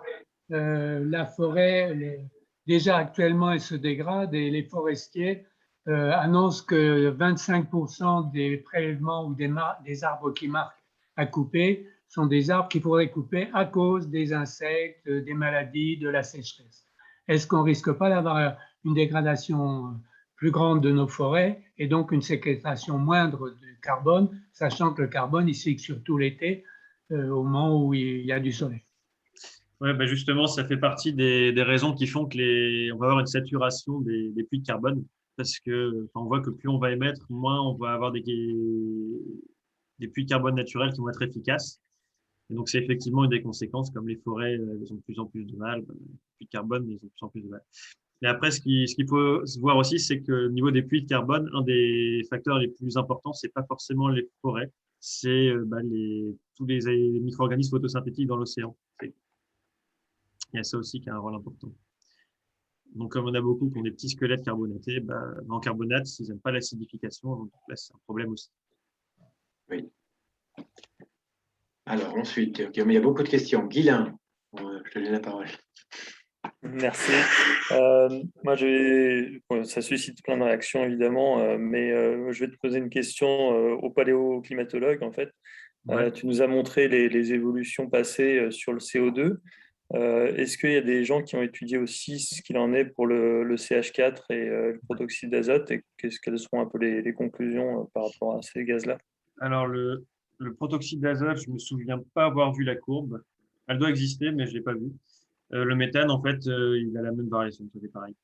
La forêt, déjà actuellement, elle se dégrade et les forestiers annoncent que 25% des prélèvements ou des arbres qui marquent à couper sont des arbres qu'il faudrait couper à cause des insectes, des maladies, de la sécheresse. Est-ce qu'on ne risque pas d'avoir une dégradation plus grande de nos forêts et donc une séquestration moindre de carbone, sachant que le carbone, il cycle surtout l'été, au moment où il y a du soleil? Ouais, justement, ça fait partie des raisons qui font on va avoir une saturation des puits de carbone parce que on voit que plus on va émettre, moins on va avoir des puits de carbone naturels qui vont être efficaces. Et donc, c'est effectivement une des conséquences, comme les forêts, elles ont de plus en plus de mal, puits de carbone, ils ont de plus en plus de mal. Mais après, ce qu'il faut se voir aussi, c'est que au niveau des puits de carbone, un des facteurs les plus importants, c'est pas forcément les forêts, c'est tous les micro-organismes photosynthétiques dans l'océan. Il y a ça aussi qui a un rôle important. Donc, comme on a beaucoup qui ont des petits squelettes carbonatés, en carbonate, ils n'aiment pas l'acidification, donc là, c'est un problème aussi. Oui. Alors, ensuite, il y a beaucoup de questions. Guylain, je te donne la parole. Merci. Moi, ça suscite plein de réactions, évidemment, mais je vais te poser une question au paléoclimatologue, en fait. Ouais. Tu nous as montré les évolutions passées sur le CO2. Est-ce qu'il y a des gens qui ont étudié aussi ce qu'il en est pour le CH4 et le protoxyde d'azote, et quelles seront un peu les conclusions par rapport à ces gaz-là? Alors, le protoxyde d'azote, je ne me souviens pas avoir vu la courbe. Elle doit exister, mais je ne l'ai pas vue. Le méthane, en fait, il a la même variation, c'est pareil.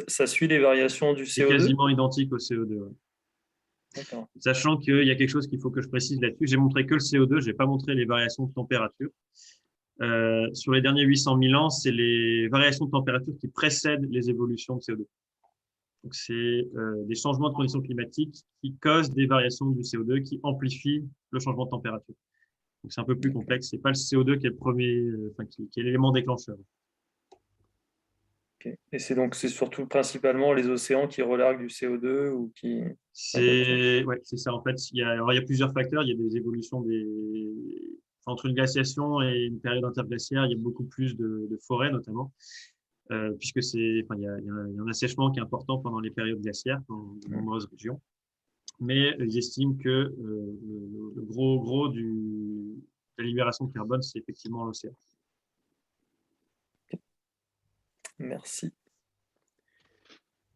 Ça suit les variations du C'est CO2? quasiment identique au CO2. Ouais. D'accord. Sachant qu'il y a quelque chose qu'il faut que je précise là-dessus. J'ai montré que le CO2, je n'ai pas montré les variations de température. Sur les derniers 800 000 ans, c'est les variations de température qui précèdent les évolutions de CO2. Donc, c'est des changements de conditions climatiques qui causent des variations du CO2 qui amplifient le changement de température. Donc, c'est un peu plus complexe. C'est pas le CO2 qui est le premier, qui est l'élément déclencheur. Okay. Et c'est surtout principalement les océans qui relarguent du CO2 ou qui… C'est ça. En fait, il y a plusieurs facteurs. Il y a des évolutions entre une glaciation et une période interglaciaire, il y a beaucoup plus de forêts notamment, puisque il y a un assèchement qui est important pendant les périodes glaciaires dans de nombreuses régions. Mais ils estiment que le gros de la libération de carbone, c'est effectivement l'océan. Merci.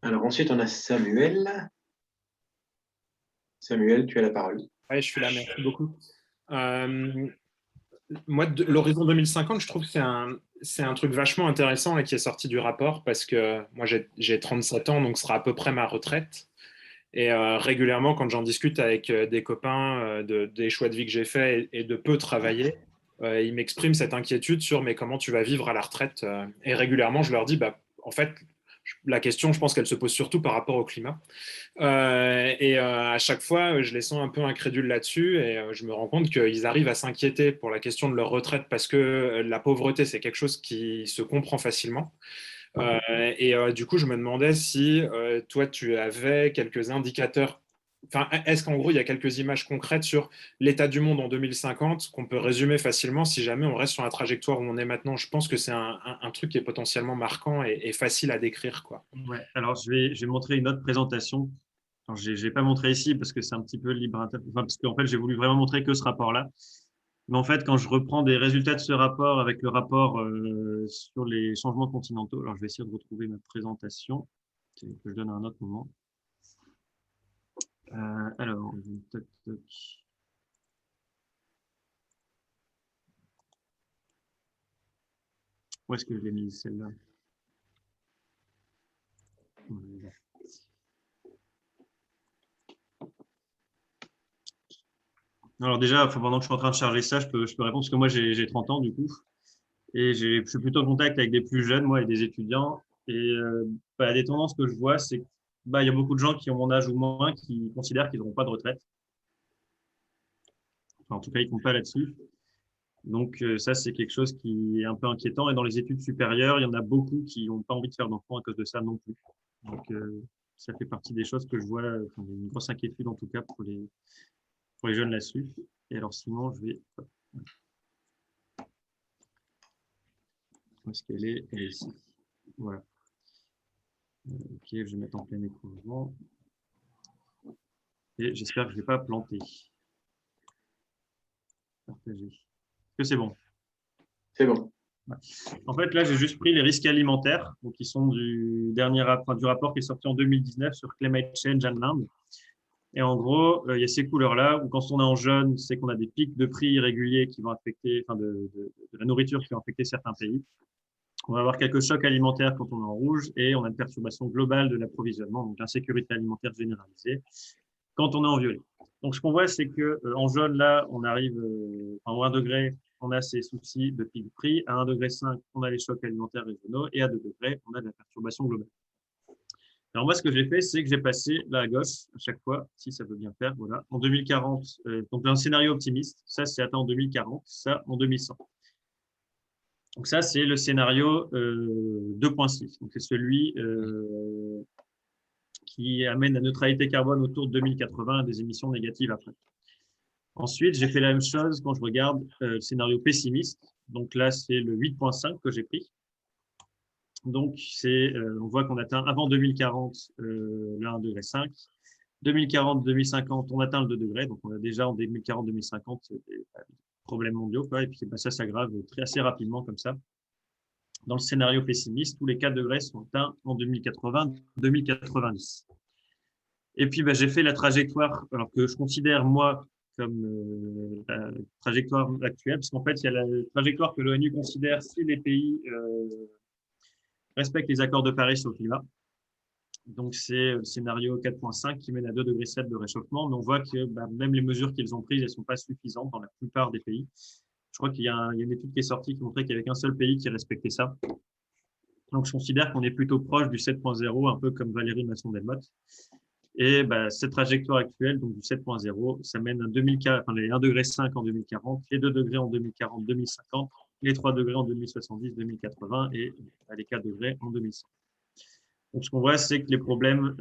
Alors ensuite, on a Samuel. Samuel, tu as la parole. Oui, je suis là, merci beaucoup. Moi, l'horizon 2050, je trouve que c'est un truc vachement intéressant et qui est sorti du rapport parce que moi, j'ai 37 ans, donc ce sera à peu près ma retraite. Et régulièrement, quand j'en discute avec des copains des choix de vie que j'ai faits et de peu travailler, ils m'expriment cette inquiétude sur mais comment tu vas vivre à la retraite. Et régulièrement, je leur dis, en fait, la question, je pense qu'elle se pose surtout par rapport au climat. À chaque fois, je les sens un peu incrédules là-dessus et je me rends compte qu'ils arrivent à s'inquiéter pour la question de leur retraite parce que la pauvreté, c'est quelque chose qui se comprend facilement. Du coup, je me demandais si toi, tu avais quelques indicateurs. Enfin, est-ce qu'en gros, il y a quelques images concrètes sur l'état du monde en 2050 qu'on peut résumer facilement si jamais on reste sur la trajectoire où on est maintenant? Je pense que c'est un truc qui est potentiellement marquant et facile à décrire, quoi. Ouais. Alors, je vais montrer une autre présentation. Je n'ai pas montré ici parce que c'est un petit peu libre, parce qu'en fait, j'ai voulu vraiment montrer que ce rapport-là. Mais en fait, quand je reprends des résultats de ce rapport avec le rapport sur les changements continentaux, alors je vais essayer de retrouver ma présentation, que je donne à un autre moment. Alors, toc, toc. Où est-ce que je l'ai mise, celle-là? Voilà. Alors déjà, pendant que je suis en train de charger ça, je peux répondre parce que moi j'ai 30 ans du coup et je suis plutôt en contact avec des plus jeunes, moi, et des étudiants. Et des tendances que je vois, c'est qu'il y a beaucoup de gens qui ont mon âge ou moins qui considèrent qu'ils n'auront pas de retraite. Enfin, en tout cas, ils ne comptent pas là-dessus. Donc ça, c'est quelque chose qui est un peu inquiétant. Et dans les études supérieures, il y en a beaucoup qui n'ont pas envie de faire d'enfants à cause de ça non plus. Donc ça fait partie des choses que je vois, une grosse inquiétude en tout cas pour les jeunes là-dessus. Et alors sinon, je vais… Où est-ce qu'elle est? Elle est ici. Voilà. Ok, je vais mettre en plein écran. Et j'espère que je ne vais pas planter. Partager. Est-ce que c'est bon? C'est bon. Ouais. En fait, là, j'ai juste pris les risques alimentaires, donc qui sont du rapport qui est sorti en 2019 sur Climate Change and Land. Et en gros, il y a ces couleurs-là, où quand on est en jaune, c'est qu'on a des pics de prix irréguliers qui vont affecter, de la nourriture qui vont affecter certains pays. On va avoir quelques chocs alimentaires quand on est en rouge et on a une perturbation globale de l'approvisionnement, donc l'insécurité alimentaire généralisée quand on est en violet. Donc, ce qu'on voit, c'est qu'en jaune, là, on arrive à 1 degré, on a ces soucis de pic de prix. À 1,5 degré, on a les chocs alimentaires régionaux. Et à 2 degrés, on a de la perturbation globale. Alors, moi, ce que j'ai fait, c'est que j'ai passé là à gauche, à chaque fois, si ça veut bien faire, voilà, en 2040. Donc, un scénario optimiste, ça, c'est atteint en 2040, ça, en 2100. Donc, ça, c'est le scénario 2.6. Donc, c'est celui qui amène la neutralité carbone autour de 2080 et des émissions négatives après. Ensuite, j'ai fait la même chose quand je regarde le scénario pessimiste. Donc là, c'est le 8.5 que j'ai pris. Donc, on voit qu'on atteint avant 2040 le 1,5 degré. 2040, 2050, on atteint le 2 degrés. Donc, on a déjà en 2040, 2050 des problèmes mondiaux, quoi. Et puis, ça s'aggrave assez rapidement comme ça. Dans le scénario pessimiste, tous les 4 degrés sont atteints en 2080, 2090. Et puis, j'ai fait la trajectoire, alors que je considère, moi, comme la trajectoire actuelle, parce qu'en fait, il y a la trajectoire que l'ONU considère si les pays respectent les accords de Paris sur le climat. Donc, c'est le scénario 4.5 qui mène à 2,7 degrés de réchauffement. Mais on voit que même les mesures qu'ils ont prises, elles ne sont pas suffisantes dans la plupart des pays. Je crois qu'il y a une étude qui est sortie qui montrait qu'il y avait qu'un seul pays qui respectait ça. Donc, je considère qu'on est plutôt proche du 7.0, un peu comme Valérie Masson-Delmotte. Et cette trajectoire actuelle, donc du 7.0, ça mène à les 1,5 degré en 2040, les 2 degrés en 2040-2050, les 3 degrés en 2070-2080 et les 4 degrés en 2100. Donc, ce qu'on voit, c'est que les problèmes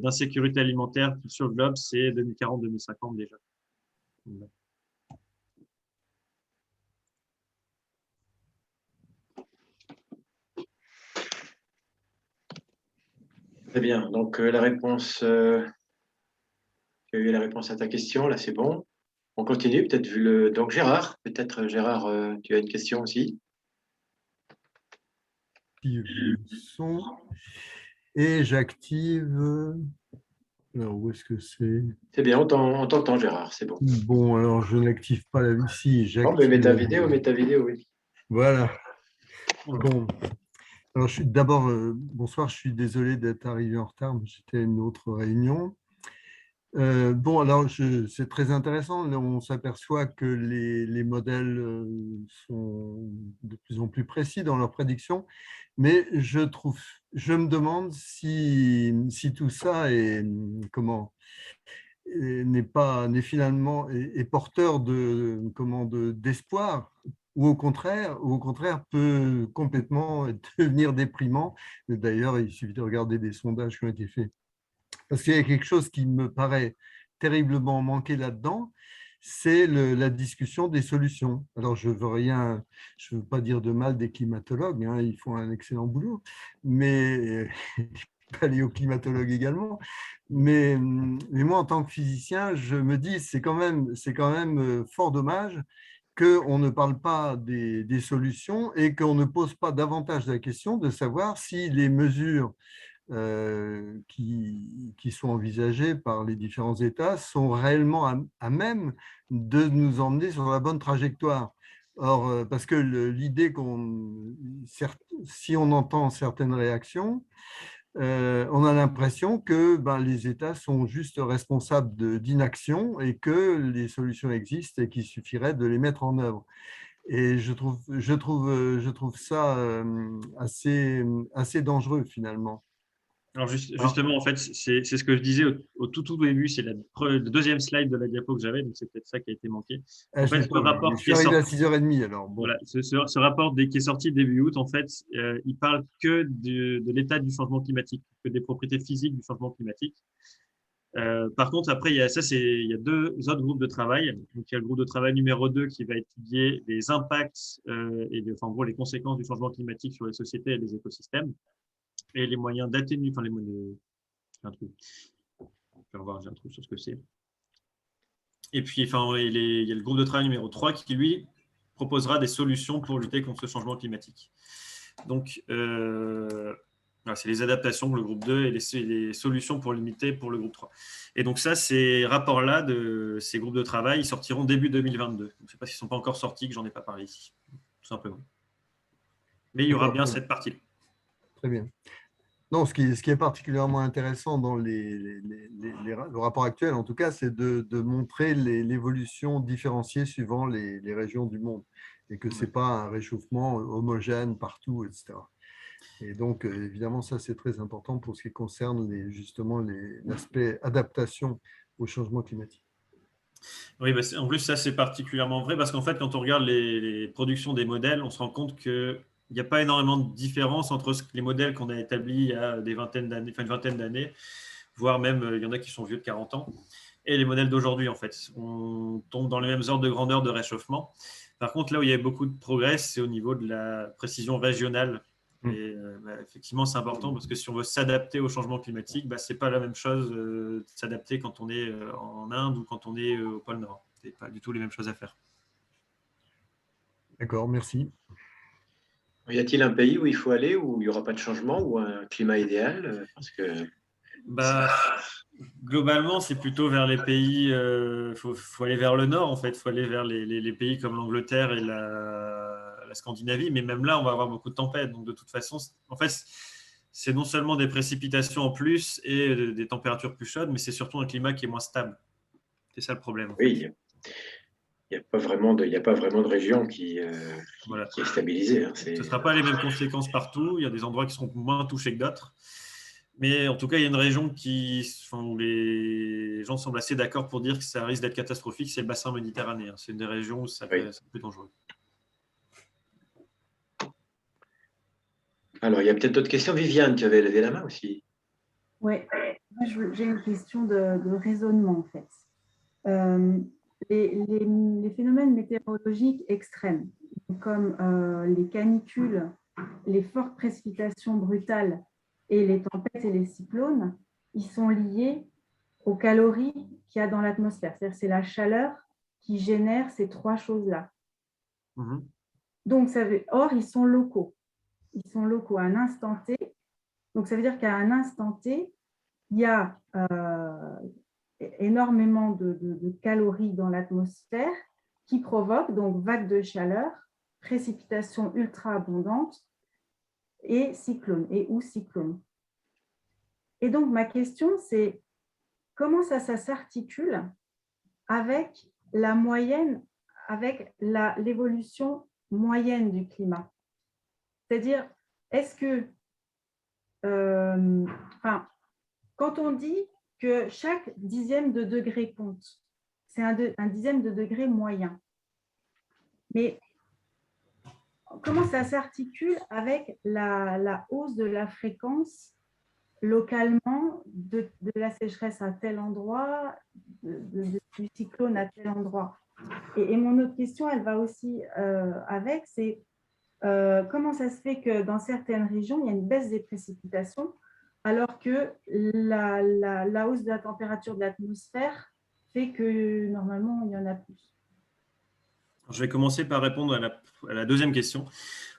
d'insécurité alimentaire sur le globe, c'est 2040-2050 déjà. Très bien. Donc, la réponse, tu as eu la réponse à ta question, là, c'est bon. On continue, peut-être vu le. Donc, Gérard, peut-être, Gérard, tu as une question aussi. Le son et j'active. Alors, où est-ce que c'est? C'est bien, on t'entend, Gérard, c'est bon. Bon, alors je n'active pas la si, Non, mais mets ta vidéo, oui. Voilà. Bon. Alors, d'abord, bonsoir, je suis désolé d'être arrivé en retard, mais j'étais à une autre réunion. Bon, alors, c'est très intéressant. On s'aperçoit que les modèles sont de plus en plus précis dans leurs prédictions, mais je me demande si tout ça est finalement porteur d'espoir, ou au contraire peut complètement devenir déprimant. D'ailleurs, il suffit de regarder des sondages qui ont été faits. Parce qu'il y a quelque chose qui me paraît terriblement manquer là-dedans, c'est la discussion des solutions. Alors, je veux pas dire de mal des climatologues, hein, ils font un excellent boulot, mais paléoclimatologues également. Mais moi, en tant que physicien, je me dis c'est quand même fort dommage qu'on ne parle pas des solutions et qu'on ne pose pas davantage la question de savoir si les mesures qui sont envisagées par les différents États sont réellement à même de nous emmener sur la bonne trajectoire. Or, parce que l'idée si on entend certaines réactions, on a l'impression que les États sont juste responsables d'inaction et que les solutions existent et qu'il suffirait de les mettre en œuvre. Et je trouve ça assez dangereux finalement. Alors justement, en fait, c'est ce que je disais au tout début, c'est le deuxième slide de la diapo que j'avais, donc c'est peut-être ça qui a été manqué. En fait, ce rapport je suis arrivé à 6h30 alors. Bon. Voilà, ce rapport qui est sorti début août, en fait, il parle que de l'état du changement climatique, que des propriétés physiques du changement climatique. Par contre, après, il y a 2 autres groupes de travail. Donc, il y a le groupe de travail numéro 2 qui va étudier les impacts en gros, les conséquences du changement climatique sur les sociétés et les écosystèmes et les moyens d'atténuer. J'ai un trou sur ce que c'est. Et puis, il y a le groupe de travail numéro 3 qui, lui, proposera des solutions pour lutter contre ce changement climatique. Donc, c'est les adaptations pour le groupe 2 et les solutions pour limiter pour le groupe 3. Et donc ça, ces rapports-là de ces groupes de travail, ils sortiront début 2022. Donc, je ne sais pas s'ils ne sont pas encore sortis, que je n'en ai pas parlé ici, tout simplement. Mais il y aura bien cette partie-là. Très bien. Non, ce qui est particulièrement intéressant dans le rapport actuel, en tout cas, c'est de montrer l'évolution différenciée suivant les régions du monde et que ce n'est pas un réchauffement homogène partout, etc. Et donc, évidemment, ça, c'est très important pour ce qui concerne justement l'aspect adaptation au changement climatique. Oui, bah, en plus, ça, c'est particulièrement vrai parce qu'en fait, quand on regarde les productions des modèles, on se rend compte qu'il n'y a pas énormément de différence entre les modèles qu'on a établis il y a une vingtaine d'années, voire même, il y en a qui sont vieux de 40 ans, et les modèles d'aujourd'hui, en fait. On tombe dans les mêmes ordres de grandeur de réchauffement. Par contre, là où il y a beaucoup de progrès, c'est au niveau de la précision régionale. Et effectivement, c'est important parce que si on veut s'adapter au changement climatique, ce n'est pas la même chose de s'adapter quand on est en Inde ou quand on est au pôle Nord. Ce n'est pas du tout les mêmes choses à faire. D'accord, merci. Y a-t-il un pays où il faut aller, où il n'y aura pas de changement, ou un climat idéal? Parce que globalement, c'est plutôt vers les pays. Faut aller vers le nord, en fait. Il faut aller vers les pays comme l'Angleterre et la Scandinavie. Mais même là, on va avoir beaucoup de tempêtes. Donc, de toute façon, en fait, c'est non seulement des précipitations en plus et des températures plus chaudes, mais c'est surtout un climat qui est moins stable. C'est ça le problème. Oui, il n'y a pas vraiment de région qui est stabilisée. Ce ne sera pas les mêmes conséquences partout. Il y a des endroits qui seront moins touchés que d'autres. Mais en tout cas, il y a une région où les gens semblent assez d'accord pour dire que ça risque d'être catastrophique, c'est le bassin méditerranéen. C'est une des régions où ça peut être plus dangereux. Alors, il y a peut-être d'autres questions. Viviane, tu avais levé la main aussi. Oui, j'ai une question de raisonnement, en fait. Les phénomènes météorologiques extrêmes, comme les canicules, les fortes précipitations brutales et les tempêtes et les cyclones, ils sont liés aux calories qu'il y a dans l'atmosphère. C'est-à-dire c'est la chaleur qui génère ces trois choses-là. Donc, or, ils sont locaux. Ils sont locaux à un instant T. Donc, ça veut dire qu'à un instant T, il y a énormément de calories dans l'atmosphère qui provoquent donc vagues de chaleur, précipitations ultra abondantes et cyclones ou cyclones. Et donc, ma question, c'est comment ça s'articule avec la moyenne, avec l'évolution moyenne du climat? C'est-à-dire, est-ce que, quand on dit que chaque dixième de degré compte, c'est un dixième de degré moyen, mais comment ça s'articule avec la hausse de la fréquence localement de la sécheresse à tel endroit, du cyclone à tel endroit? Et mon autre question, elle va aussi avec, c'est comment ça se fait que dans certaines régions, il y a une baisse des précipitations alors que la hausse de la température de l'atmosphère fait que normalement, il y en a plus? Je vais commencer par répondre à la deuxième question.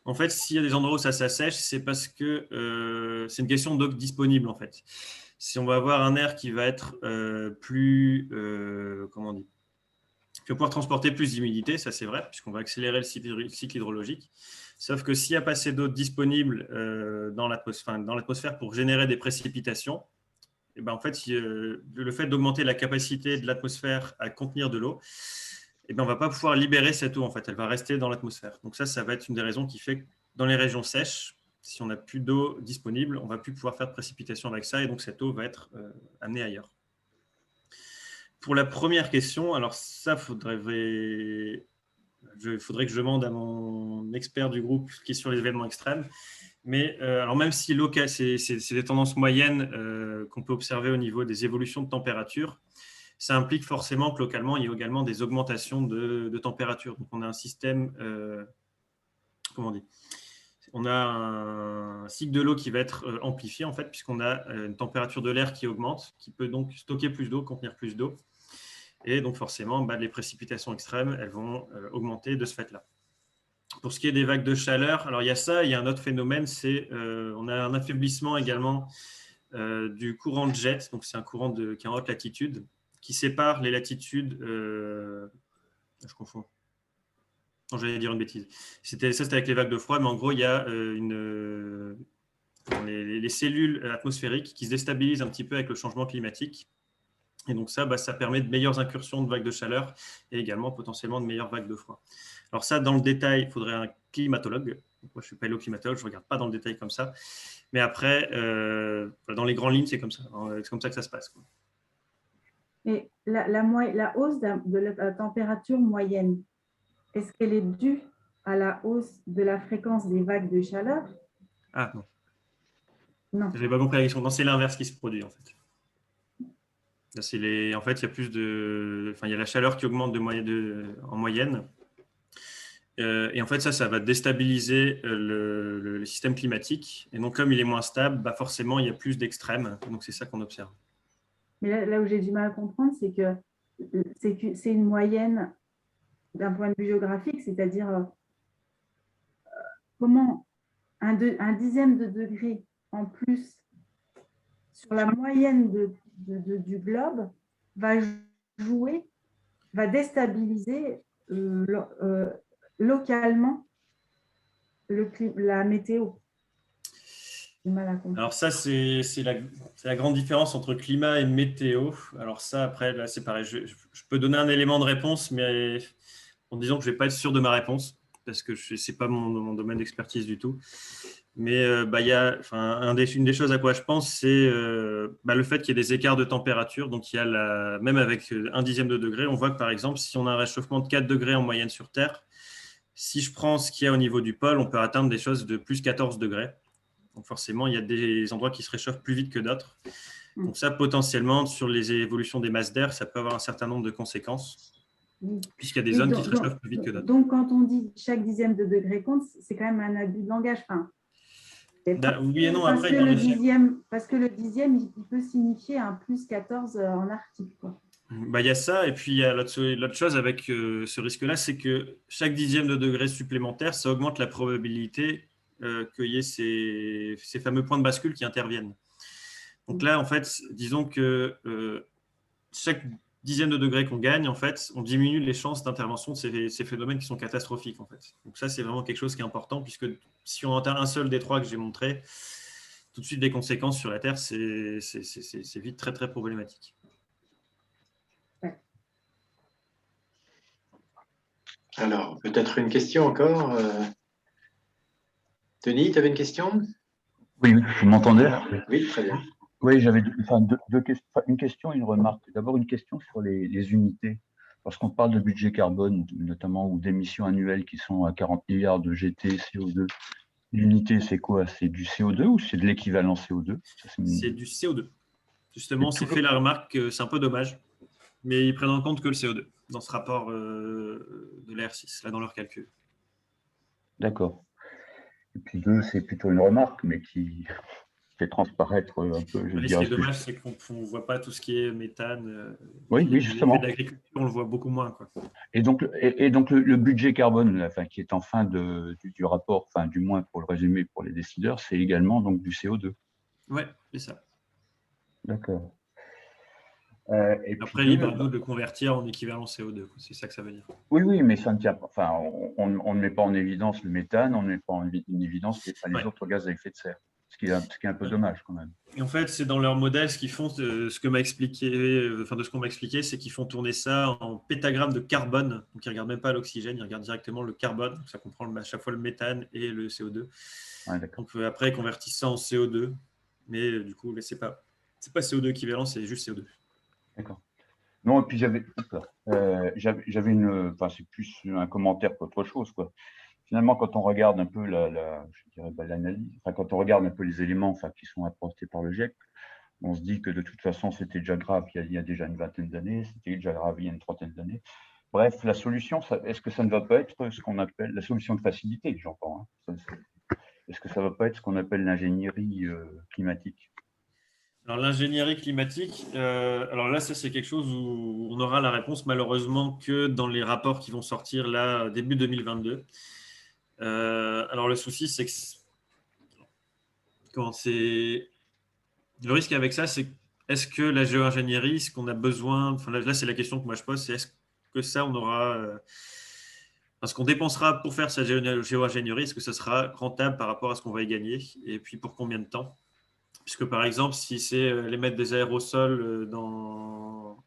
En fait, s'il y a des endroits où ça s'assèche, c'est parce que c'est une question d'eau disponible, en fait. Si on va avoir un air qui va être plus, comment on dit, qui va pouvoir transporter plus d'humidité, ça c'est vrai, puisqu'on va accélérer le cycle hydrologique. Sauf que s'il y a pas assez d'eau disponible dans l'atmosphère pour générer des précipitations, et ben en fait, le fait d'augmenter la capacité de l'atmosphère à contenir de l'eau, et ben on ne va pas pouvoir libérer cette eau, en fait. Elle va rester dans l'atmosphère. Donc ça va être une des raisons qui fait que dans les régions sèches, si on n'a plus d'eau disponible, on ne va plus pouvoir faire de précipitations avec ça, et donc cette eau va être amenée ailleurs. Pour la première question, alors ça, faudrait que je demande à mon expert du groupe qui est sur les événements extrêmes. Mais alors même si local, c'est des tendances moyennes qu'on peut observer au niveau des évolutions de température, ça implique forcément que localement, il y a également des augmentations de température. Donc on a un système, comment on dit ? On a un cycle de l'eau qui va être amplifié, en fait, puisqu'on a une température de l'air qui augmente, qui peut donc stocker plus d'eau, contenir plus d'eau. Et donc forcément, les précipitations extrêmes, elles vont augmenter de ce fait-là. Pour ce qui est des vagues de chaleur, alors il y a ça, il y a un autre phénomène, c'est on a un affaiblissement également du courant de jet, donc c'est un courant qui est en haute latitude, qui sépare les latitudes, je confonds, non, j'allais dire une bêtise, c'était avec les vagues de froid, mais en gros il y a dans les cellules atmosphériques qui se déstabilisent un petit peu avec le changement climatique. Et donc ça, ça permet de meilleures incursions de vagues de chaleur et également potentiellement de meilleures vagues de froid. Alors ça, dans le détail, il faudrait un climatologue. Moi, je ne suis pas paléoclimatologue, je ne regarde pas dans le détail comme ça. Mais après, dans les grandes lignes, c'est comme ça. C'est comme ça que ça se passe, quoi. Et la hausse de la température moyenne, est-ce qu'elle est due à la hausse de la fréquence des vagues de chaleur? Ah non. Non. Je n'ai pas compris la question. Non, c'est l'inverse qui se produit, en fait. En fait, il y a il y a la chaleur qui augmente en moyenne. Et en fait, ça va déstabiliser le système climatique. Et donc, comme il est moins stable, forcément, il y a plus d'extrêmes. Donc, c'est ça qu'on observe. Mais là où j'ai du mal à comprendre, c'est que c'est une moyenne d'un point de vue géographique, c'est-à-dire comment un dixième de degré en plus sur la moyenne du globe va déstabiliser localement la météo. Alors ça, c'est la grande différence entre climat et météo. Alors ça, après, là, c'est pareil. Je peux donner un élément de réponse, mais en disant que je ne vais pas être sûr de ma réponse, parce que ce n'est pas mon domaine d'expertise du tout. Mais une des choses à quoi je pense, c'est le fait qu'il y ait des écarts de température. Donc, il y a même avec un dixième de degré, on voit que, par exemple, si on a un réchauffement de 4 degrés en moyenne sur Terre, si je prends ce qu'il y a au niveau du pôle, on peut atteindre des choses de plus 14 degrés. Donc forcément, il y a des endroits qui se réchauffent plus vite que d'autres. Donc ça, potentiellement, sur les évolutions des masses d'air, ça peut avoir un certain nombre de conséquences, puisqu'il y a des zones qui se réchauffent plus vite que d'autres. Donc, quand on dit chaque dixième de degré compte, c'est quand même un abus de langage. Oui et non, parce que le dixième, il peut signifier un plus 14 en Arctique, quoi. Il y a ça, et puis il y a l'autre chose avec ce risque-là, c'est que chaque dixième de degré supplémentaire, ça augmente la probabilité qu'il y ait ces fameux points de bascule qui interviennent. Donc là, en fait, disons que chaque dixième de degré qu'on gagne, en fait, on diminue les chances d'intervention de ces phénomènes qui sont catastrophiques, en fait. Donc ça, c'est vraiment quelque chose qui est important, puisque si on atteint un seul des trois que j'ai montré, tout de suite, des conséquences sur la Terre, c'est vite très, très problématique. Alors, peut-être une question encore. Denis, tu avais une question? Oui, vous m'entendez? Oui, très bien. Oui, j'avais une question et une remarque. D'abord, une question sur les unités. Lorsqu'on parle de budget carbone, notamment, ou d'émissions annuelles qui sont à 40 milliards de GT, CO2, l'unité, c'est quoi? C'est du CO2 ou c'est de l'équivalent CO2? C'est du CO2. Justement, c'est fait la remarque que c'est un peu dommage, mais ils prennent en compte que le CO2 dans ce rapport de l'AR6, là, dans leur calcul. D'accord. Et puis deux, c'est plutôt une remarque, mais qui fait transparaître un peu, je dirais. Ce qui est dommage, c'est qu'on ne voit pas tout ce qui est méthane. Oui, justement. L'agriculture, on le voit beaucoup moins, quoi. Et donc le budget carbone, qui est en fin du rapport, du moins pour le résumé pour les décideurs, c'est également donc du CO2. Oui, c'est ça. D'accord. Et après, libre à nous de le convertir en équivalent CO2. C'est ça que ça veut dire. Oui, mais ça ne tient pas. Enfin, on ne met pas en évidence le méthane, on ne met pas en évidence les autres gaz à effet de serre. Ce qui est un peu dommage quand même. Et en fait, c'est dans leur modèle, ce qu'ils font, ce qu'on m'a expliqué, c'est qu'ils font tourner ça en pétagrammes de carbone. Donc, ils ne regardent même pas l'oxygène, ils regardent directement le carbone. Donc, ça comprend à chaque fois le méthane et le CO2. Ouais, donc, après, ils convertissent ça en CO2. Mais du coup, ce n'est pas CO2 équivalent, c'est juste CO2. D'accord. Non, et puis j'avais c'est plus un commentaire qu'autre chose, quoi. Finalement, quand on regarde un peu l'analyse, quand on regarde un peu les éléments qui sont apportés par le GIEC, on se dit que de toute façon, c'était déjà grave il y a déjà une vingtaine d'années, c'était déjà grave il y a une trentaine d'années. Bref, la solution, est-ce que ça ne va pas être ce qu'on appelle la solution de facilité, j'entends, hein, est-ce que ça ne va pas être ce qu'on appelle l'ingénierie climatique? Alors, l'ingénierie climatique, alors là, ça, c'est quelque chose où on aura la réponse, malheureusement, que dans les rapports qui vont sortir là, début 2022. Alors, le souci, c'est que le risque avec ça, c'est est-ce que la géo-ingénierie, ce qu'on a besoin, là, c'est la question que moi je pose, c'est est-ce que ça, on aura ce qu'on dépensera pour faire cette géo-ingénierie, est-ce que ça sera rentable par rapport à ce qu'on va y gagner? Et puis, pour combien de temps? Puisque, par exemple, si c'est les mettre des aérosols dans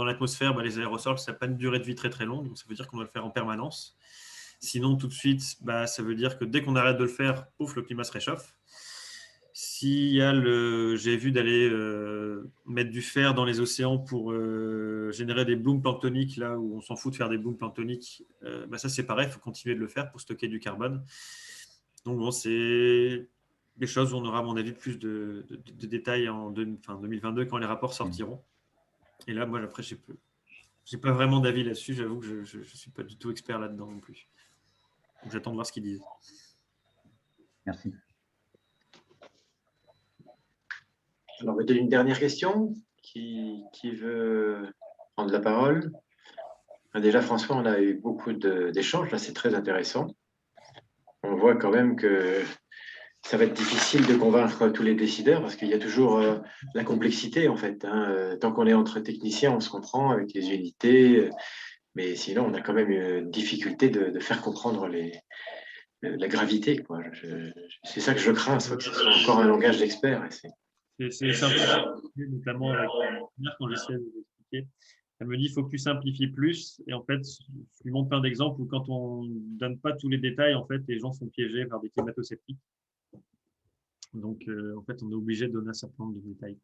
l'atmosphère, les aérosols, ça n'a pas une durée de vie très très longue, donc ça veut dire qu'on doit le faire en permanence. Sinon, tout de suite, ça veut dire que dès qu'on arrête de le faire, pouf, le climat se réchauffe. S'il y a j'ai vu d'aller mettre du fer dans les océans pour générer des blooms planctoniques, là où on s'en fout de faire des blooms planctoniques, ça c'est pareil, il faut continuer de le faire pour stocker du carbone. Donc bon, c'est des choses où on aura, à mon avis, plus de détails en 2022 quand les rapports sortiront. Et là, moi, après, je n'ai pas vraiment d'avis là-dessus. J'avoue que je ne suis pas du tout expert là-dedans non plus. Donc, j'attends de voir ce qu'ils disent. Merci. Alors, peut-être une dernière question. Qui veut prendre la parole? Déjà, François, on a eu beaucoup d'échanges. Là, c'est très intéressant. On voit quand même que ça va être difficile de convaincre tous les décideurs parce qu'il y a toujours la complexité, en fait. Tant qu'on est entre techniciens, on se comprend avec les unités. Mais sinon, on a quand même une difficulté de faire comprendre la gravité, quoi. C'est ça que je crains, soit que ce soit encore un langage d'expert. C'est simple, notamment avec ma mère, quand j'essaie de l'expliquer. Elle me dit qu'il faut que tu simplifies plus. Et en fait, je lui montre plein d'exemples où quand on ne donne pas tous les détails, en fait, les gens sont piégés par des climato-sceptiques. Donc, en fait, on est obligé de donner un certain nombre de détails.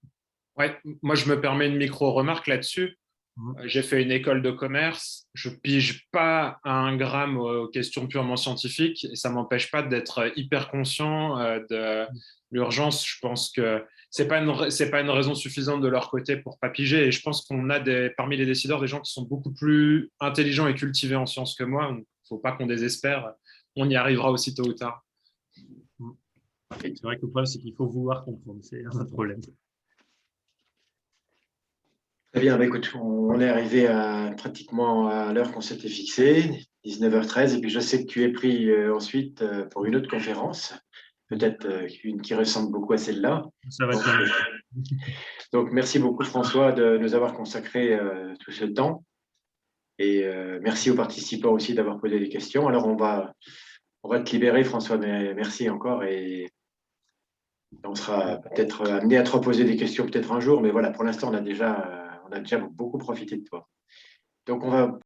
Ouais, moi, je me permets une micro-remarque là-dessus. J'ai fait une école de commerce, je pige pas un gramme aux questions purement scientifiques et ça m'empêche pas d'être hyper conscient de l'urgence. Je pense que c'est pas une raison suffisante de leur côté pour pas piger et je pense qu'on a parmi les décideurs des gens qui sont beaucoup plus intelligents et cultivés en sciences que moi. Donc, faut pas qu'on désespère, on y arrivera aussi tôt ou tard. C'est vrai que le problème, c'est qu'il faut vouloir comprendre, c'est un problème. Très bien, écoute, on est arrivé pratiquement à l'heure qu'on s'était fixée, 19h13, et puis je sais que tu es pris ensuite pour une autre conférence, peut-être une qui ressemble beaucoup à celle-là. Ça va être donc, merci beaucoup François de nous avoir consacré tout ce temps, et merci aux participants aussi d'avoir posé des questions. Alors, on va te libérer François, mais merci encore, et on sera peut-être amené à te reposer des questions peut-être un jour, mais voilà, pour l'instant, on a déjà beaucoup profité de toi. Donc, on va